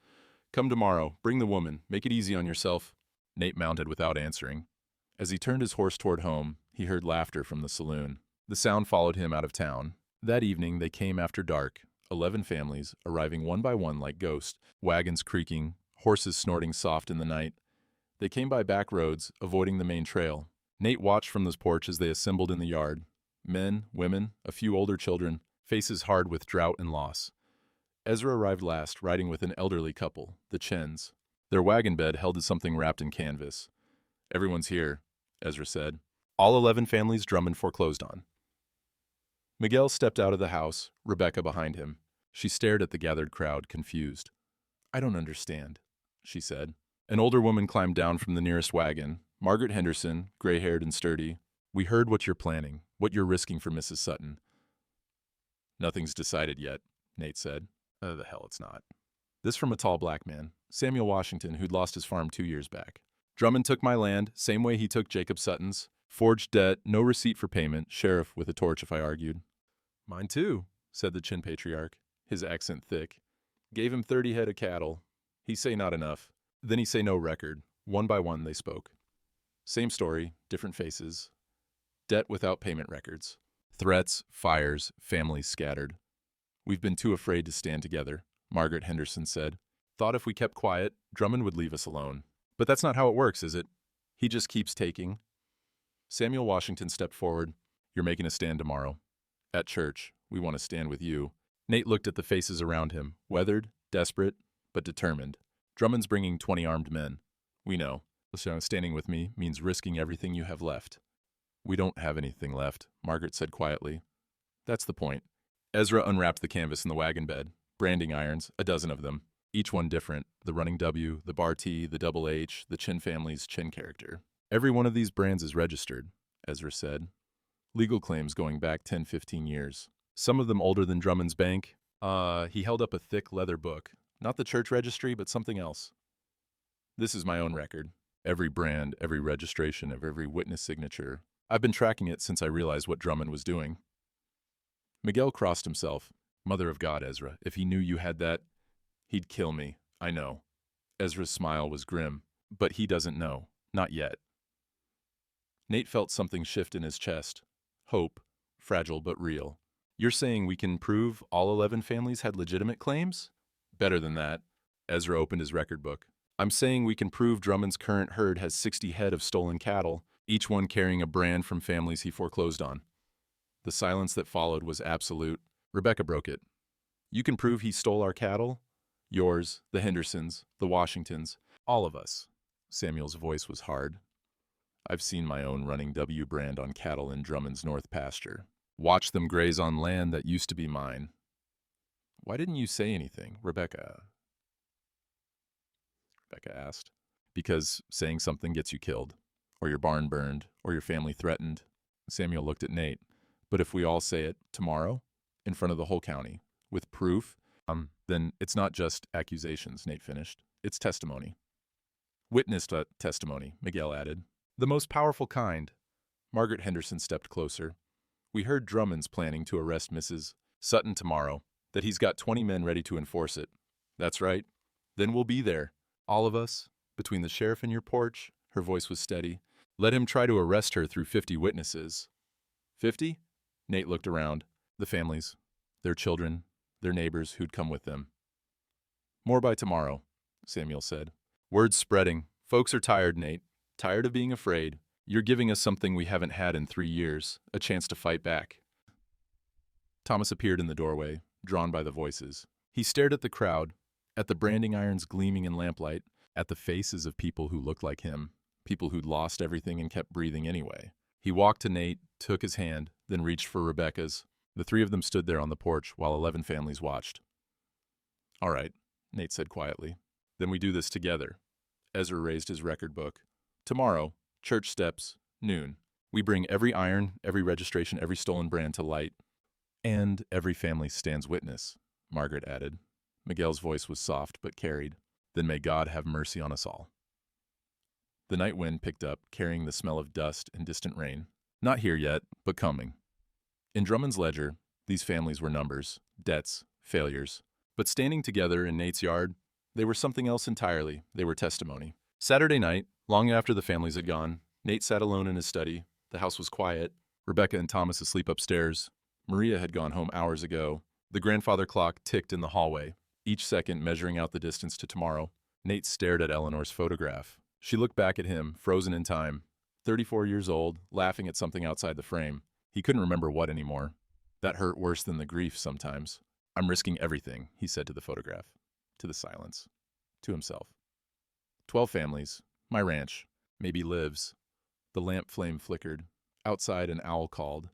Come tomorrow, bring the woman, make it easy on yourself. Nate mounted without answering. As he turned his horse toward home, he heard laughter from the saloon. The sound followed him out of town. That evening they came after dark, 11 families, arriving one by one like ghosts, wagons creaking, horses snorting soft in the night. They came by back roads, avoiding the main trail. Nate watched from his porch as they assembled in the yard. Men, women, a few older children, faces hard with drought and loss. Ezra arrived last, riding with an elderly couple, the Chens. Their wagon bed held to something wrapped in canvas. "Everyone's here," Ezra said. All 11 families Drummond foreclosed on. Miguel stepped out of the house, Rebecca behind him. She stared at the gathered crowd, confused. "I don't understand," she said. An older woman climbed down from the nearest wagon, Margaret Henderson, gray-haired and sturdy. "We heard what you're planning, what you're risking for Mrs. Sutton." "Nothing's decided yet," Nate said. The hell it's not." This from a tall black man, Samuel Washington, who'd lost his farm 2 years back. "Drummond took my land, same way he took Jacob Sutton's. Forged debt, no receipt for payment, sheriff with a torch if I argued." "Mine too," said the Chin patriarch, his accent thick. "Gave him 30 head of cattle. He say not enough. Then he say no record." One by one they spoke. Same story, different faces. Debt without payment records. Threats, fires, families scattered. "We've been too afraid to stand together," Margaret Henderson said. "Thought if we kept quiet, Drummond would leave us alone. But that's not how it works, is it? He just keeps taking." Samuel Washington stepped forward. "You're making a stand tomorrow. At church, we want to stand with you." Nate looked at the faces around him, weathered, desperate, but determined. "Drummond's bringing 20 armed men. We know. So standing with me means risking everything you have left." "We don't have anything left," Margaret said quietly. "That's the point." Ezra unwrapped the canvas in the wagon bed. Branding irons, a dozen of them. Each one different. The running W, the bar T, the double H, the Chin family's Chin character. "Every one of these brands is registered," Ezra said. "Legal claims going back 10, 15 years. Some of them older than Drummond's bank." He held up a thick leather book. "Not the church registry, but something else. This is my own record. Every brand, every registration of every witness signature. I've been tracking it since I realized what Drummond was doing." Miguel crossed himself. "Mother of God, Ezra, if he knew you had that, he'd kill me, I know." Ezra's smile was grim. "But he doesn't know. Not yet." Nate felt something shift in his chest. Hope, fragile but real. "You're saying we can prove all 11 families had legitimate claims?" "Better than that." Ezra opened his record book. "I'm saying we can prove Drummond's current herd has 60 head of stolen cattle, each one carrying a brand from families he foreclosed on." The silence that followed was absolute. Rebecca broke it. "You can prove he stole our cattle? Yours, the Hendersons, the Washingtons, all of us." Samuel's voice was hard. "I've seen my own running W brand on cattle in Drummond's North pasture. Watched them graze on land that used to be mine." "Why didn't you say anything, Rebecca asked. "Because saying something gets you killed, or your barn burned, or your family threatened." Samuel looked at Nate. "But if we all say it tomorrow, in front of the whole county, with proof, then it's not just accusations," Nate finished. "It's testimony." "Witnessed testimony," Miguel added. "The most powerful kind." Margaret Henderson stepped closer. "We heard Drummond's planning to arrest Mrs. Sutton tomorrow, that he's got 20 men ready to enforce it." "That's right. Then we'll be there. All of us, between the sheriff and your porch." Her voice was steady. "Let him try to arrest her through 50 witnesses." 50? Nate looked around. The families, their children, their neighbors who'd come with them. "More by tomorrow," Samuel said. "Word's spreading. Folks are tired, Nate. Tired of being afraid. You're giving us something we haven't had in 3 years, a chance to fight back." Thomas appeared in the doorway, drawn by the voices. He stared at the crowd, at the branding irons gleaming in lamplight, at the faces of people who looked like him, people who'd lost everything and kept breathing anyway. He walked to Nate, took his hand, then reached for Rebecca's. The 3 of them stood there on the porch while 11 families watched. "All right," Nate said quietly. "Then we do this together." Ezra raised his record book. "Tomorrow, church steps, noon. We bring every iron, every registration, every stolen brand to light. And every family stands witness," Margaret added. Miguel's voice was soft but carried. "Then may God have mercy on us all." The night wind picked up, carrying the smell of dust and distant rain. Not here yet, but coming. In Drummond's ledger, these families were numbers, debts, failures. But standing together in Nate's yard, they were something else entirely. They were testimony. Saturday night, long after the families had gone, Nate sat alone in his study. The house was quiet. Rebecca and Thomas asleep upstairs. Maria had gone home hours ago. The grandfather clock ticked in the hallway, each second measuring out the distance to tomorrow. Nate stared at Eleanor's photograph. She looked back at him, frozen in time. 34 years old, laughing at something outside the frame. He couldn't remember what anymore. That hurt worse than the grief sometimes. I'm risking everything, he said to the photograph. To the silence. To himself. 12 families. My ranch. Maybe lives. The lamp flame flickered. Outside, an owl called.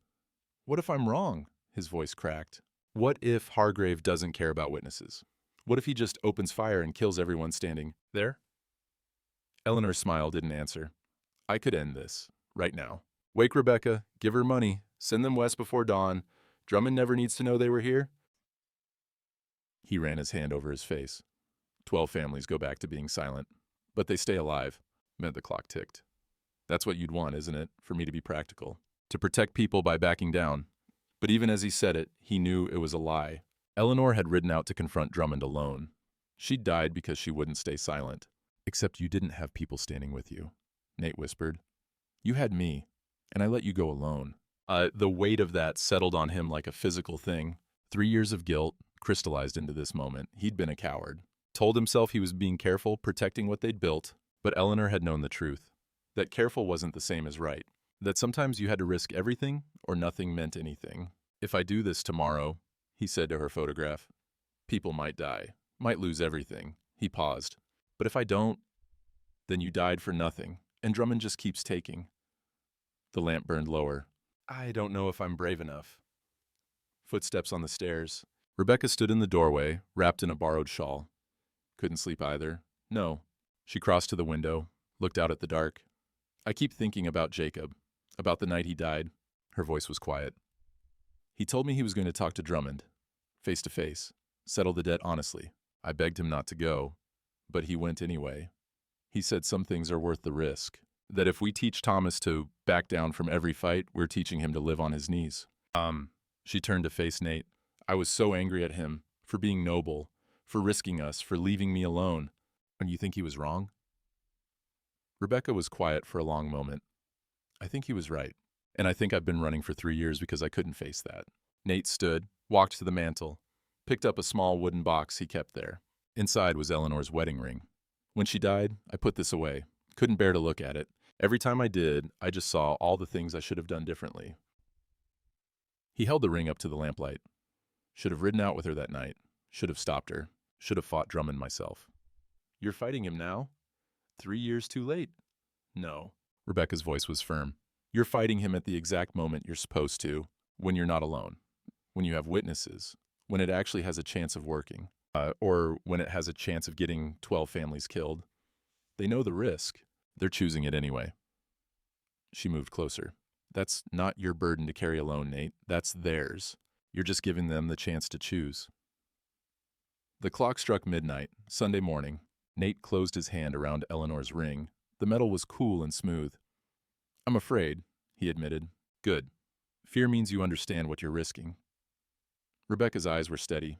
What if I'm wrong? His voice cracked. What if Hargrave doesn't care about witnesses? What if he just opens fire and kills everyone standing there? Eleanor's smile didn't answer. I could end this, right now. Wake Rebecca, give her money, send them west before dawn. Drummond never needs to know they were here. He ran his hand over his face. 12 families go back to being silent, but they stay alive, meant the clock ticked. That's what you'd want, isn't it, for me to be practical? To protect people by backing down. But even as he said it, he knew it was a lie. Eleanor had ridden out to confront Drummond alone. She died because she wouldn't stay silent. Except you didn't have people standing with you, Nate whispered. You had me, and I let you go alone. The weight of that settled on him like a physical thing. 3 years of guilt crystallized into this moment. He'd been a coward. Told himself he was being careful, protecting what they'd built, but Eleanor had known the truth. That careful wasn't the same as right. That sometimes you had to risk everything or nothing meant anything. If I do this tomorrow, he said to her photograph, people might die, might lose everything. He paused. But if I don't, then you died for nothing, and Drummond just keeps taking. The lamp burned lower. I don't know if I'm brave enough. Footsteps on the stairs. Rebecca stood in the doorway, wrapped in a borrowed shawl. Couldn't sleep either. No. She crossed to the window, looked out at the dark. I keep thinking about Jacob, about the night he died. Her voice was quiet. He told me he was going to talk to Drummond, face to face, settle the debt honestly. I begged him not to go, but he went anyway. He said some things are worth the risk, that if we teach Thomas to back down from every fight, we're teaching him to live on his knees. She turned to face Nate. I was so angry at him, for being noble, for risking us, for leaving me alone. And you think he was wrong? Rebecca was quiet for a long moment. I think he was right. And I think I've been running for 3 years because I couldn't face that. Nate stood, walked to the mantel, picked up a small wooden box he kept there. Inside was Eleanor's wedding ring. When she died, I put this away. Couldn't bear to look at it. Every time I did, I just saw all the things I should have done differently. He held the ring up to the lamplight. Should have ridden out with her that night. Should have stopped her. Should have fought Drummond myself. You're fighting him now? 3 years too late. No. Rebecca's voice was firm. You're fighting him at the exact moment you're supposed to, when you're not alone, when you have witnesses, when it actually has a chance of working, or when it has a chance of getting 12 families killed. They know the risk. They're choosing it anyway. She moved closer. That's not your burden to carry alone, Nate. That's theirs. You're just giving them the chance to choose. The clock struck midnight, Sunday morning. Nate closed his hand around Eleanor's ring. The metal was cool and smooth. I'm afraid, he admitted. Good. Fear means you understand what you're risking. Rebecca's eyes were steady.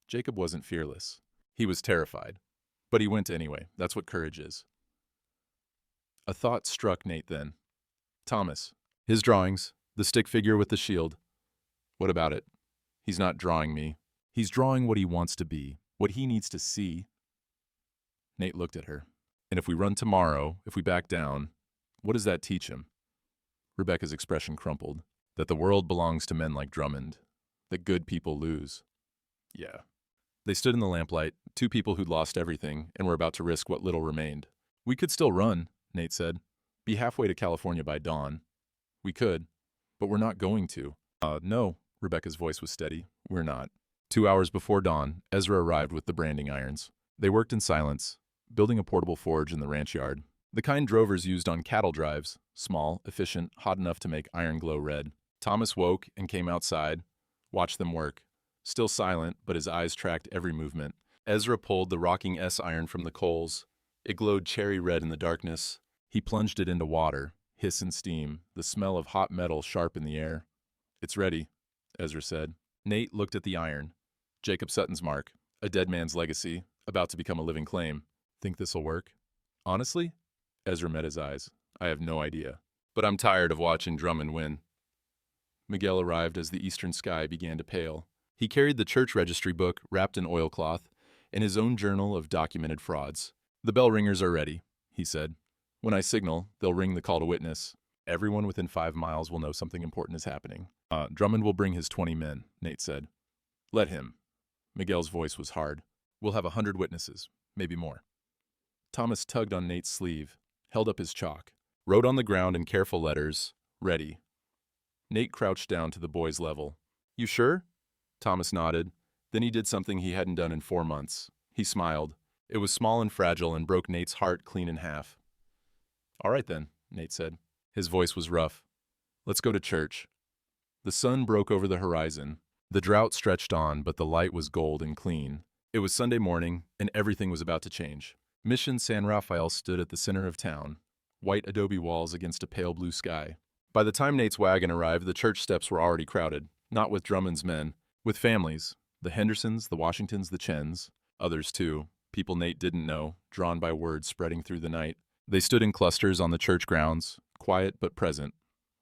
Jacob wasn't fearless. He was terrified. But he went anyway. That's what courage is. A thought struck Nate then. Thomas. His drawings. The stick figure with the shield. What about it? He's not drawing me. He's drawing what he wants to be, what he needs to see. Nate looked at her. And if we run tomorrow, if we back down, what does that teach him? Rebecca's expression crumpled. That the world belongs to men like Drummond. That good people lose. Yeah. They stood in the lamplight, two people who'd lost everything and were about to risk what little remained. We could still run, Nate said. Be halfway to California by dawn. We could, but we're not going to. No, Rebecca's voice was steady. We're not. 2 hours before dawn, Ezra arrived with the branding irons. They worked in silence, building a portable forge in the ranch yard. The kind drovers used on cattle drives, small, efficient, hot enough to make iron glow red. Thomas woke and came outside, watched them work. Still silent, but his eyes tracked every movement. Ezra pulled the rocking S-iron from the coals. It glowed cherry red in the darkness. He plunged it into water, hiss and steam, the smell of hot metal sharp in the air. It's ready, Ezra said. Nate looked at the iron. Jacob Sutton's mark, a dead man's legacy, about to become a living claim. Think this'll work? Honestly? Ezra met his eyes. I have no idea. But I'm tired of watching Drummond win. Miguel arrived as the eastern sky began to pale. He carried the church registry book wrapped in oilcloth and his own journal of documented frauds. "The bell ringers are ready," he said. "When I signal, they'll ring the call to witness. Everyone within 5 miles will know something important is happening." Drummond will bring his 20 men," Nate said. "Let him." Miguel's voice was hard. "We'll have 100 witnesses, maybe more." Thomas tugged on Nate's sleeve, held up his chalk, wrote on the ground in careful letters, "Ready." Nate crouched down to the boy's level. "You sure?" Thomas nodded. Then he did something he hadn't done in 4 months. He smiled. It was small and fragile and broke Nate's heart clean in half. "All right then," Nate said. His voice was rough. "Let's go to church." The sun broke over the horizon. The drought stretched on, but the light was gold and clean. It was Sunday morning, and everything was about to change. Mission San Rafael stood at the center of town, white adobe walls against a pale blue sky. By the time Nate's wagon arrived, the church steps were already crowded, not with Drummond's men, with families, the Hendersons, the Washingtons, the Chens, others too, people Nate didn't know, drawn by words spreading through the night. They stood in clusters on the church grounds, quiet but present,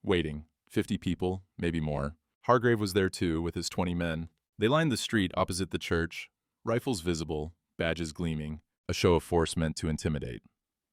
waiting, 50 people, maybe more. Hargrave was there too, with his 20 men. They lined the street opposite the church, rifles visible, badges gleaming, a show of force meant to intimidate.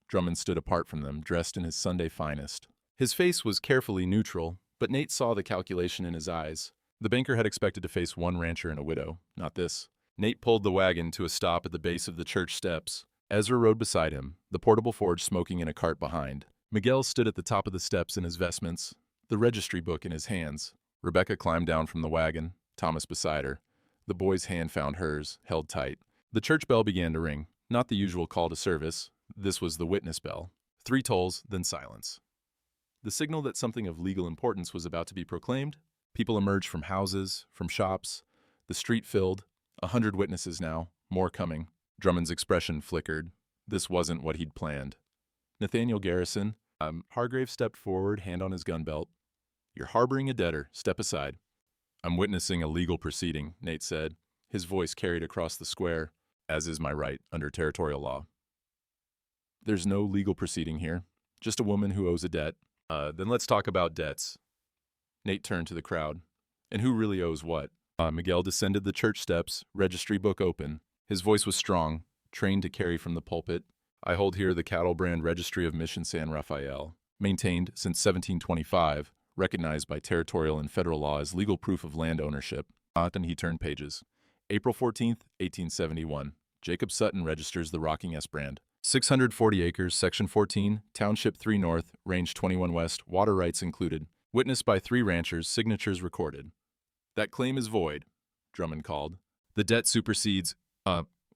Drummond stood apart from them, dressed in his Sunday finest. His face was carefully neutral, but Nate saw the calculation in his eyes. The banker had expected to face one rancher and a widow, not this. Nate pulled the wagon to a stop at the base of the church steps. Ezra rode beside him, the portable forge smoking in a cart behind. Miguel stood at the top of the steps in his vestments, the registry book in his hands. Rebecca climbed down from the wagon, Thomas beside her. The boy's hand found hers, held tight. The church bell began to ring, not the usual call to service. This was the witness bell. 3 tolls, then silence. The signal that something of legal importance was about to be proclaimed. People emerged from houses, from shops. The street filled. 100 witnesses now, more coming. Drummond's expression flickered. This wasn't what he'd planned. "Nathaniel Garrison." Hargrave stepped forward, hand on his gun belt. "You're harboring a debtor. Step aside." "I'm witnessing a legal proceeding," Nate said. His voice carried across the square, "as is my right under territorial law." "There's no legal proceeding here. Just a woman who owes a debt." Then let's talk about debts." Nate turned to the crowd. "And who really owes what?" Miguel descended the church steps, registry book open. His voice was strong, trained to carry from the pulpit. "I hold here the cattle brand registry of Mission San Rafael, maintained since 1725, recognized by territorial and federal law as legal proof of land ownership." Then he turned pages. "April 14th, 1871. Jacob Sutton registers the Rocking S brand. 640 acres, Section 14, Township 3 North, Range 21 West, water rights included. Witnessed by 3 ranchers, signatures recorded." "That claim is void," Drummond called. "The debt supersedes—"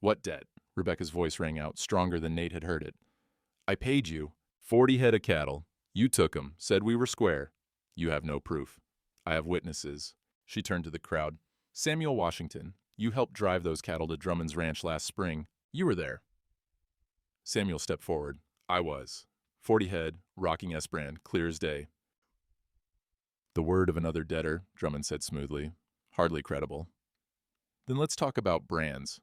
What debt?" Rebecca's voice rang out, stronger than Nate had heard it. "I paid you 40 head of cattle. You took 'em, said we were square. You have no proof. I have witnesses." She turned to the crowd. "Samuel Washington, you helped drive those cattle to Drummond's ranch last spring. You were there." Samuel stepped forward. "I was. 40 head, Rocking S brand, clear as day." "The word of another debtor," Drummond said smoothly. "Hardly credible." "Then let's talk about brands."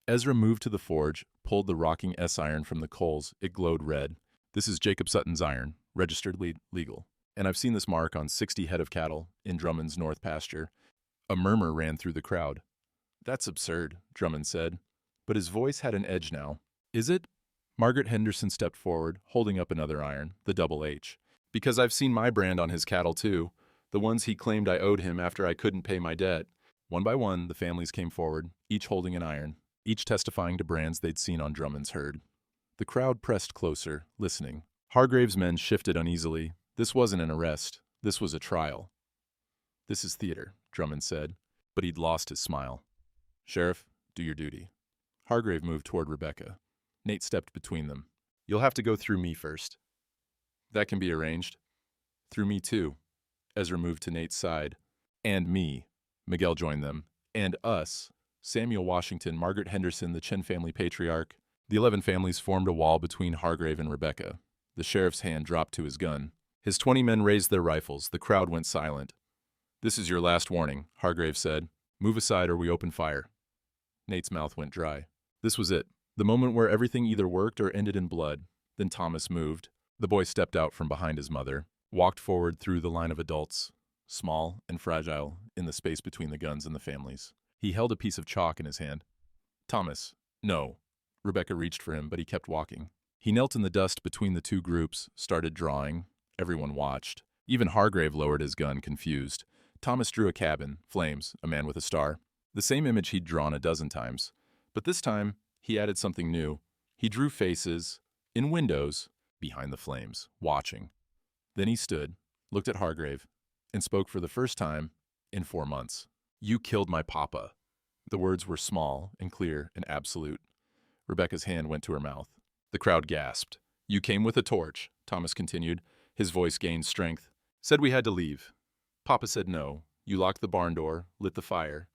Ezra moved to the forge, pulled the Rocking S iron from the coals. It glowed red. "This is Jacob Sutton's iron, registered legal. And I've seen this mark on 60 head of cattle in Drummond's north pasture." A murmur ran through the crowd. "That's absurd," Drummond said. But his voice had an edge now. "Is it?" Margaret Henderson stepped forward, holding up another iron, the double H. "Because I've seen my brand on his cattle too, the ones he claimed I owed him after I couldn't pay my debt." One by one, the families came forward, each holding an iron, each testifying to brands they'd seen on Drummond's herd. The crowd pressed closer, listening. Hargrave's men shifted uneasily. This wasn't an arrest. This was a trial. "This is theater," Drummond said, but he'd lost his smile. "Sheriff, do your duty." Hargrave moved toward Rebecca. Nate stepped between them. "You'll have to go through me first." "That can be arranged." "Through me too." Ezra moved to Nate's side. "And me." Miguel joined them. "And us." Samuel Washington, Margaret Henderson, the Chen family patriarch. The 11 families formed a wall between Hargrave and Rebecca. The sheriff's hand dropped to his gun. His 20 men raised their rifles. The crowd went silent. "This is your last warning," Hargrave said. "Move aside or we open fire." Nate's mouth went dry. This was it, the moment where everything either worked or ended in blood. Then Thomas moved. The boy stepped out from behind his mother, walked forward through the line of adults, small and fragile in the space between the guns and the families. He held a piece of chalk in his hand. Thomas, no. Rebecca reached for him, but he kept walking. He knelt in the dust between the two groups, started drawing. Everyone watched. Even Hargrave lowered his gun, confused. Thomas drew a cabin, flames, a man with a star. The same image he'd drawn a dozen times. But this time, he added something new. He drew faces, in windows, behind the flames, watching. Then he stood, looked at Hargrave, and spoke for the first time in 4 months. You killed my papa. The words were small and clear and absolute. Rebecca's hand went to her mouth. The crowd gasped. You came with a torch, Thomas continued. His voice gained strength. Said we had to leave. Papa said no. You locked the barn door, lit the fire.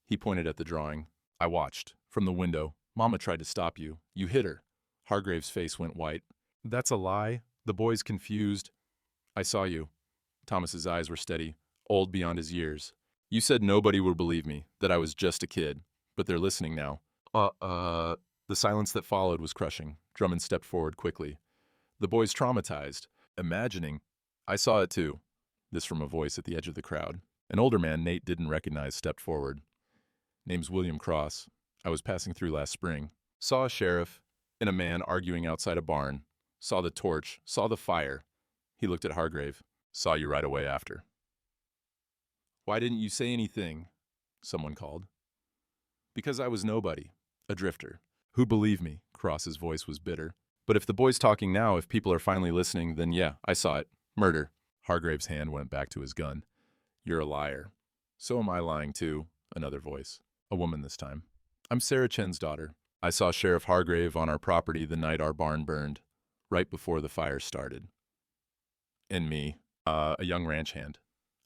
He pointed at the drawing. I watched. From the window. Mama tried to stop you. You hit her. Hargrave's face went white. That's a lie. The boy's confused. I saw you. Thomas's eyes were steady, old beyond his years. You said nobody would believe me, that I was just a kid. But they're listening now. The silence that followed was crushing. Drummond stepped forward quickly. The boy's traumatized, imagining. I saw it too. This from a voice at the edge of the crowd. An older man Nate didn't recognize stepped forward. Name's William Cross. I was passing through last spring. Saw a sheriff and a man arguing outside a barn. Saw the torch, saw the fire. He looked at Hargrave. Saw you right away after. Why didn't you say anything? Someone called. Because I was nobody. A drifter. Who'd believe me? Cross's voice was bitter. But if the boy's talking now, if people are finally listening, then yeah, I saw it. Murder. Hargrave's hand went back to his gun. You're a liar. So am I lying too. Another voice. A woman this time. I'm Sarah Chen's daughter. I saw Sheriff Hargrave on our property the night our barn burned, right before the fire started. And me, a young ranch hand.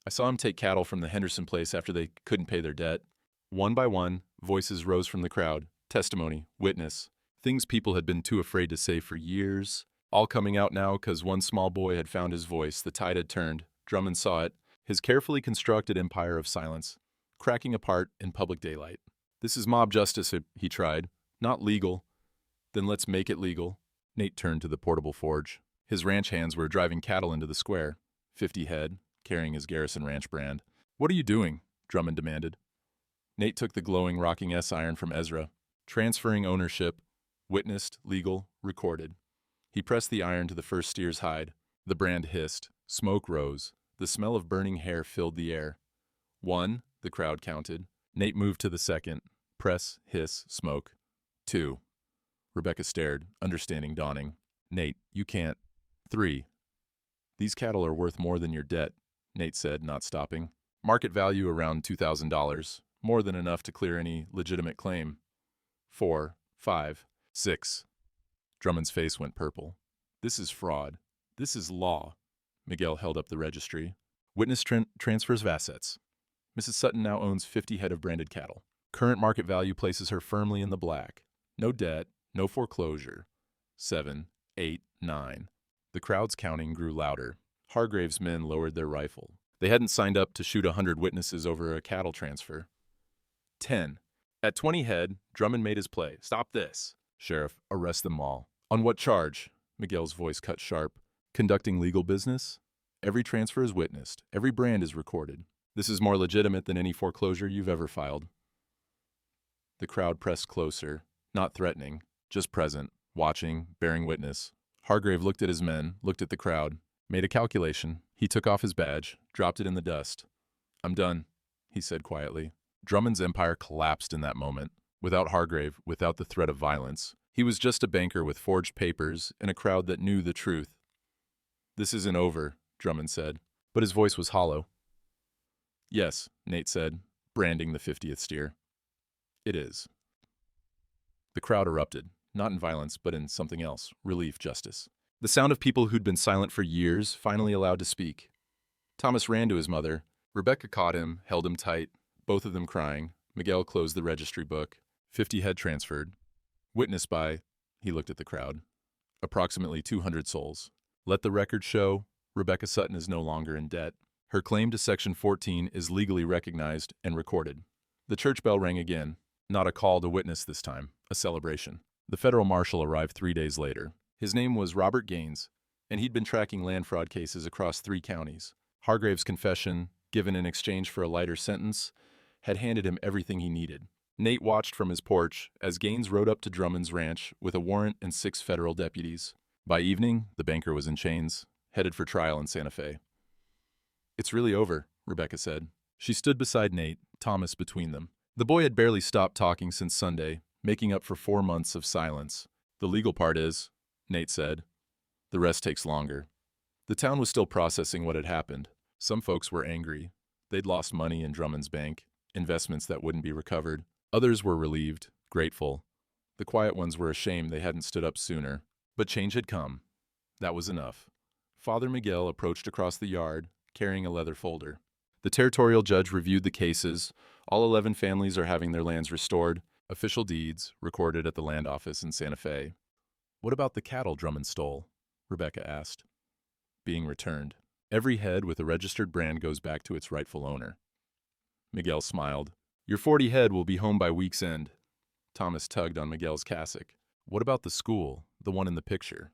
I saw him take cattle from the Henderson place after they couldn't pay their debt. One by one, voices rose from the crowd. Testimony, witness, things people had been too afraid to say for years, all coming out now because one small boy had found his voice. The tide had turned. Drummond saw it, his carefully constructed empire of silence, cracking apart in public daylight. This is mob justice, he tried. Not legal. Then let's make it legal. Nate turned to the portable forge. His ranch hands were driving cattle into the square. 50 head, carrying his Garrison Ranch brand. What are you doing? Drummond demanded. Nate took the glowing rocking S-iron from Ezra. Transferring ownership, witnessed, legal, recorded. He pressed the iron to the first steer's hide. The brand hissed. Smoke rose. The smell of burning hair filled the air. 1, the crowd counted. Nate moved to the second. Press, hiss, smoke. 2. Rebecca stared, understanding dawning. Nate, you can't. 3. These cattle are worth more than your debt, Nate said, not stopping. Market value around $2,000, more than enough to clear any legitimate claim. 4, 5, 6. Drummond's face went purple. This is fraud. This is law. Miguel held up the registry. Witness transfers of assets. Mrs. Sutton now owns 50 head of branded cattle. Current market value places her firmly in the black. No debt, no foreclosure. 7, 8, 9. The crowd's counting grew louder. Hargrave's men lowered their rifle. They hadn't signed up to shoot 100 witnesses over a cattle transfer. 10. At 20 head, Drummond made his play. Stop this. Sheriff, arrest them all. On what charge? Miguel's voice cut sharp. Conducting legal business? Every transfer is witnessed. Every brand is recorded. This is more legitimate than any foreclosure you've ever filed. The crowd pressed closer, not threatening, just present, watching, bearing witness. Hargrave looked at his men, looked at the crowd, made a calculation. He took off his badge, dropped it in the dust. I'm done, he said quietly. Drummond's empire collapsed in that moment. Without Hargrave, without the threat of violence. He was just a banker with forged papers and a crowd that knew the truth. This isn't over, Drummond said, but his voice was hollow. Yes, Nate said, branding the 50th steer. It is. The crowd erupted, not in violence, but in something else, relief, justice. The sound of people who'd been silent for years finally allowed to speak. Thomas ran to his mother. Rebecca caught him, held him tight, both of them crying. Miguel closed the registry book. 50 head transferred. Witnessed by, he looked at the crowd, approximately 200 souls. Let the record show, Rebecca Sutton is no longer in debt. Her claim to Section 14 is legally recognized and recorded. The church bell rang again. Not a call to witness this time, a celebration. The federal marshal arrived 3 days later. His name was Robert Gaines, and he'd been tracking land fraud cases across 3 counties. Hargrave's confession, given in exchange for a lighter sentence, had handed him everything he needed. Nate watched from his porch as Gaines rode up to Drummond's ranch with a warrant and 6 federal deputies. By evening, the banker was in chains, headed for trial in Santa Fe. "It's really over," Rebecca said. She stood beside Nate, Thomas between them. The boy had barely stopped talking since Sunday, making up for 4 months of silence. "The legal part is," Nate said. "The rest takes longer." The town was still processing what had happened. Some folks were angry. They'd lost money in Drummond's bank, investments that wouldn't be recovered. Others were relieved, grateful. The quiet ones were ashamed they hadn't stood up sooner. But change had come. That was enough. Father Miguel approached across the yard, carrying a leather folder. The territorial judge reviewed the cases. All 11 families are having their lands restored. Official deeds recorded at the land office in Santa Fe. "What about the cattle Drummond stole?" Rebecca asked. "Being returned. Every head with a registered brand goes back to its rightful owner." Miguel smiled. "Your 40 head will be home by week's end." Thomas tugged on Miguel's cassock. "What about the school, the one in the picture?"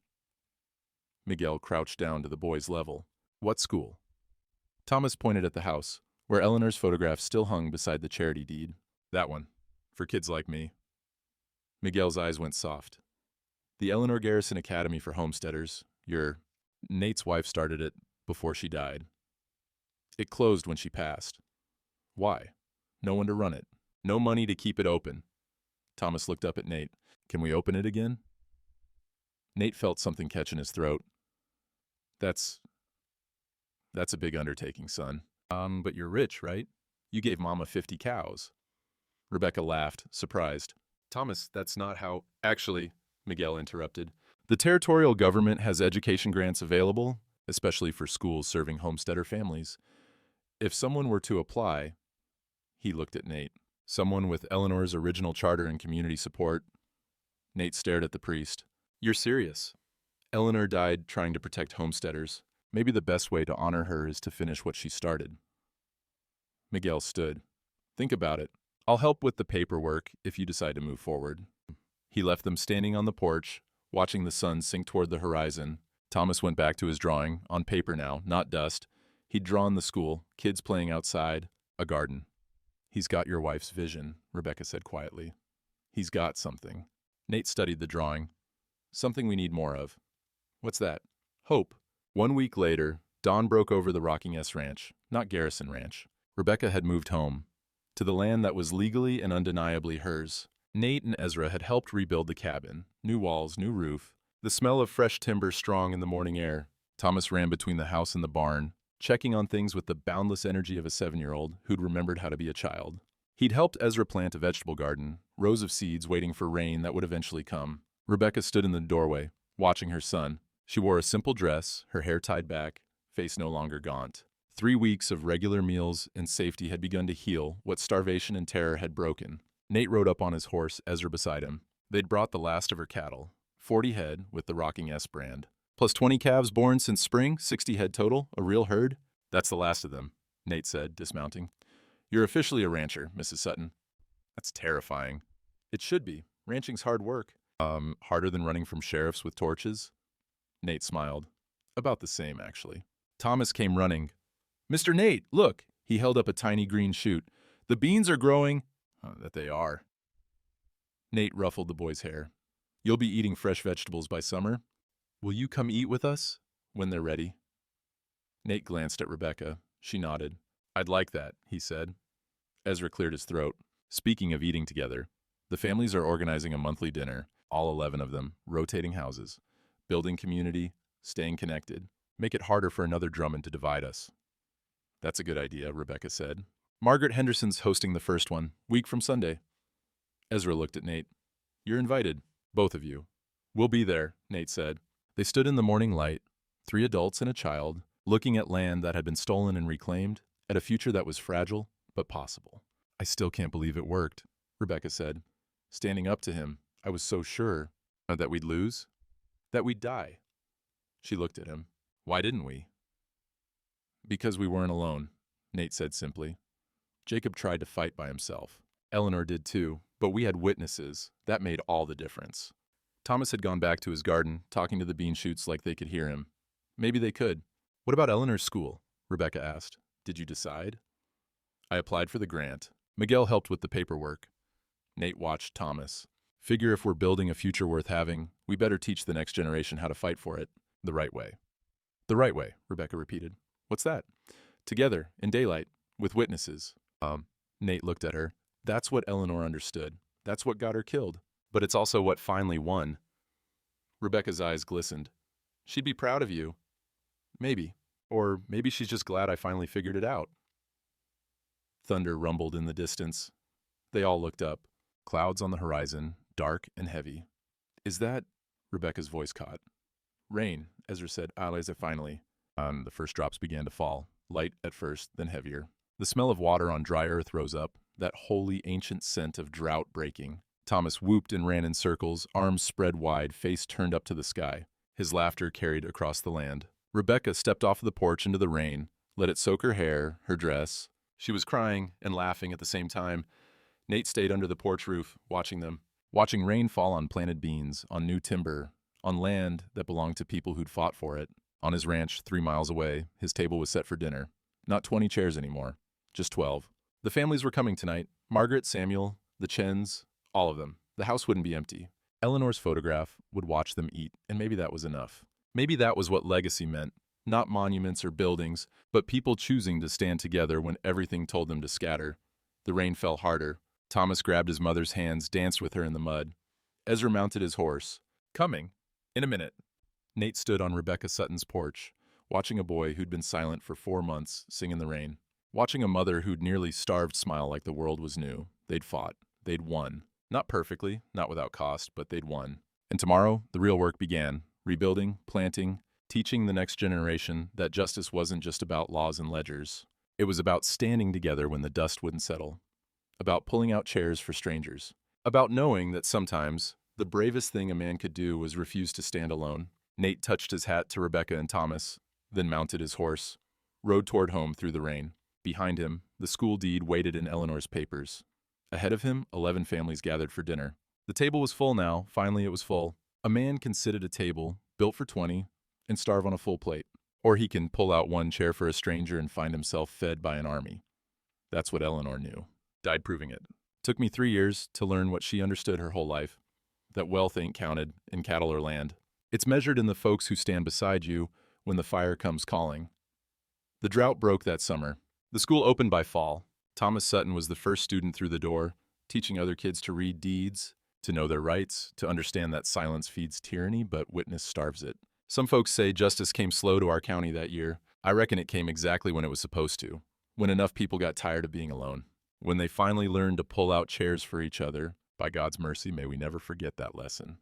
Miguel crouched down to the boy's level. "What school?" Thomas pointed at the house, where Eleanor's photograph still hung beside the charity deed. "That one. For kids like me." Miguel's eyes went soft. "The Eleanor Garrison Academy for Homesteaders. Nate's wife started it before she died. It closed when she passed. Why? No one to run it. No money to keep it open." Thomas looked up at Nate. "Can we open it again?" Nate felt something catch in his throat. That's a big undertaking, son. But you're rich, right? You gave Mama 50 cows. Rebecca laughed, surprised. "Thomas, that's not how—" "Actually," Miguel interrupted, "the territorial government has education grants available, especially for schools serving homesteader families. If someone were to apply—" He looked at Nate. "Someone with Eleanor's original charter and community support." Nate stared at the priest. "You're serious? Eleanor died trying to protect homesteaders. Maybe the best way to honor her is to finish what she started." Miguel stood. "Think about it. I'll help with the paperwork if you decide to move forward." He left them standing on the porch, watching the sun sink toward the horizon. Thomas went back to his drawing, on paper now, not dust. He'd drawn the school, kids playing outside, a garden. "He's got your wife's vision," Rebecca said quietly. "He's got something." Nate studied the drawing. "Something we need more of." "What's that?" "Hope." 1 week later, dawn broke over the Rocking S Ranch, not Garrison Ranch. Rebecca had moved home, to the land that was legally and undeniably hers. Nate and Ezra had helped rebuild the cabin. New walls, new roof. The smell of fresh timber strong in the morning air. Thomas ran between the house and the barn, checking on things with the boundless energy of a 7-year-old who'd remembered how to be a child. He'd helped Ezra plant a vegetable garden, rows of seeds waiting for rain that would eventually come. Rebecca stood in the doorway, watching her son. She wore a simple dress, her hair tied back, face no longer gaunt. 3 weeks of regular meals and safety had begun to heal what starvation and terror had broken. Nate rode up on his horse, Ezra beside him. They'd brought the last of her cattle, 40 head with the Rocking S brand. Plus 20 calves born since spring, 60 head total, a real herd. "That's the last of them," Nate said, dismounting. "You're officially a rancher, Mrs. Sutton." "That's terrifying." "It should be. Ranching's hard work." Harder than running from sheriffs with torches?" Nate smiled. "About the same, actually." Thomas came running. "Mr. Nate, look!" He held up a tiny green shoot. "The beans are growing." That they are. Nate ruffled the boy's hair. "You'll be eating fresh vegetables by summer. Will you come eat with us when they're ready?" Nate glanced at Rebecca. She nodded. "I'd like that," he said. Ezra cleared his throat. "Speaking of eating together, the families are organizing a monthly dinner, all 11 of them, rotating houses. Building community, staying connected. Make it harder for another Drummond to divide us." "That's a good idea," Rebecca said. "Margaret Henderson's hosting the first one, week from Sunday." Ezra looked at Nate. "You're invited, both of you." "We'll be there," Nate said. They stood in the morning light, 3 adults and a child, looking at land that had been stolen and reclaimed, at a future that was fragile but possible. "I still can't believe it worked," Rebecca said. "Standing up to him, I was so sure that we'd lose, that we'd die." She looked at him. "Why didn't we?" "Because we weren't alone," Nate said simply. "Jacob tried to fight by himself. Eleanor did too, but we had witnesses. That made all the difference." Thomas had gone back to his garden, talking to the bean shoots like they could hear him. Maybe they could. "What about Eleanor's school?" Rebecca asked. Did you decide? I applied for the grant. Miguel helped with the paperwork. Nate watched Thomas. Figure if we're building a future worth having, we better teach the next generation how to fight for it the right way. The right way, Rebecca repeated. What's that? Together, in daylight, with witnesses. Nate looked at her. That's what Eleanor understood. That's what got her killed. But it's also what finally won. Rebecca's eyes glistened. She'd be proud of you. Maybe. Or maybe she's just glad I finally figured it out. Thunder rumbled in the distance. They all looked up. Clouds on the horizon, dark and heavy. Is that? Rebecca's voice caught. Rain, Ezra said, Aliza finally. The first drops began to fall, light at first, then heavier. The smell of water on dry earth rose up, that holy ancient scent of drought breaking. Thomas whooped and ran in circles, arms spread wide, face turned up to the sky. His laughter carried across the land. Rebecca stepped off the porch into the rain, let it soak her hair, her dress. She was crying and laughing at the same time. Nate stayed under the porch roof, watching them. Watching rain fall on planted beans, on new timber, on land that belonged to people who'd fought for it. On his ranch, 3 miles away, his table was set for dinner. Not 20 chairs anymore, just 12. The families were coming tonight. Margaret, Samuel, the Chens, all of them. The house wouldn't be empty. Eleanor's photograph would watch them eat, and maybe that was enough. Maybe that was what legacy meant. Not monuments or buildings, but people choosing to stand together when everything told them to scatter. The rain fell harder. Thomas grabbed his mother's hands, danced with her in the mud. Ezra mounted his horse. Coming. In a minute. Nate stood on Rebecca Sutton's porch, watching a boy who'd been silent for 4 months sing in the rain. Watching a mother who'd nearly starved smile like the world was new. They'd fought. They'd won. Not perfectly, not without cost, but they'd won. And tomorrow, the real work began. Rebuilding, planting, teaching the next generation that justice wasn't just about laws and ledgers. It was about standing together when the dust wouldn't settle. About pulling out chairs for strangers. About knowing that sometimes the bravest thing a man could do was refuse to stand alone. Nate touched his hat to Rebecca and Thomas, then mounted his horse, rode toward home through the rain. Behind him, the school deed waited in Eleanor's papers. Ahead of him, 11 families gathered for dinner. The table was full now. Finally, it was full. A man can sit at a table, built for 20, and starve on a full plate. Or he can pull out one chair for a stranger and find himself fed by an army. That's what Eleanor knew. Died proving it. Took me 3 years to learn what she understood her whole life. That wealth ain't counted in cattle or land. It's measured in the folks who stand beside you when the fire comes calling. The drought broke that summer. The school opened by fall. Thomas Sutton was the first student through the door, teaching other kids to read deeds, to know their rights, to understand that silence feeds tyranny, but witness starves it. Some folks say justice came slow to our county that year. I reckon it came exactly when it was supposed to, when enough people got tired of being alone. When they finally learned to pull out chairs for each other. By God's mercy, may we never forget that lesson.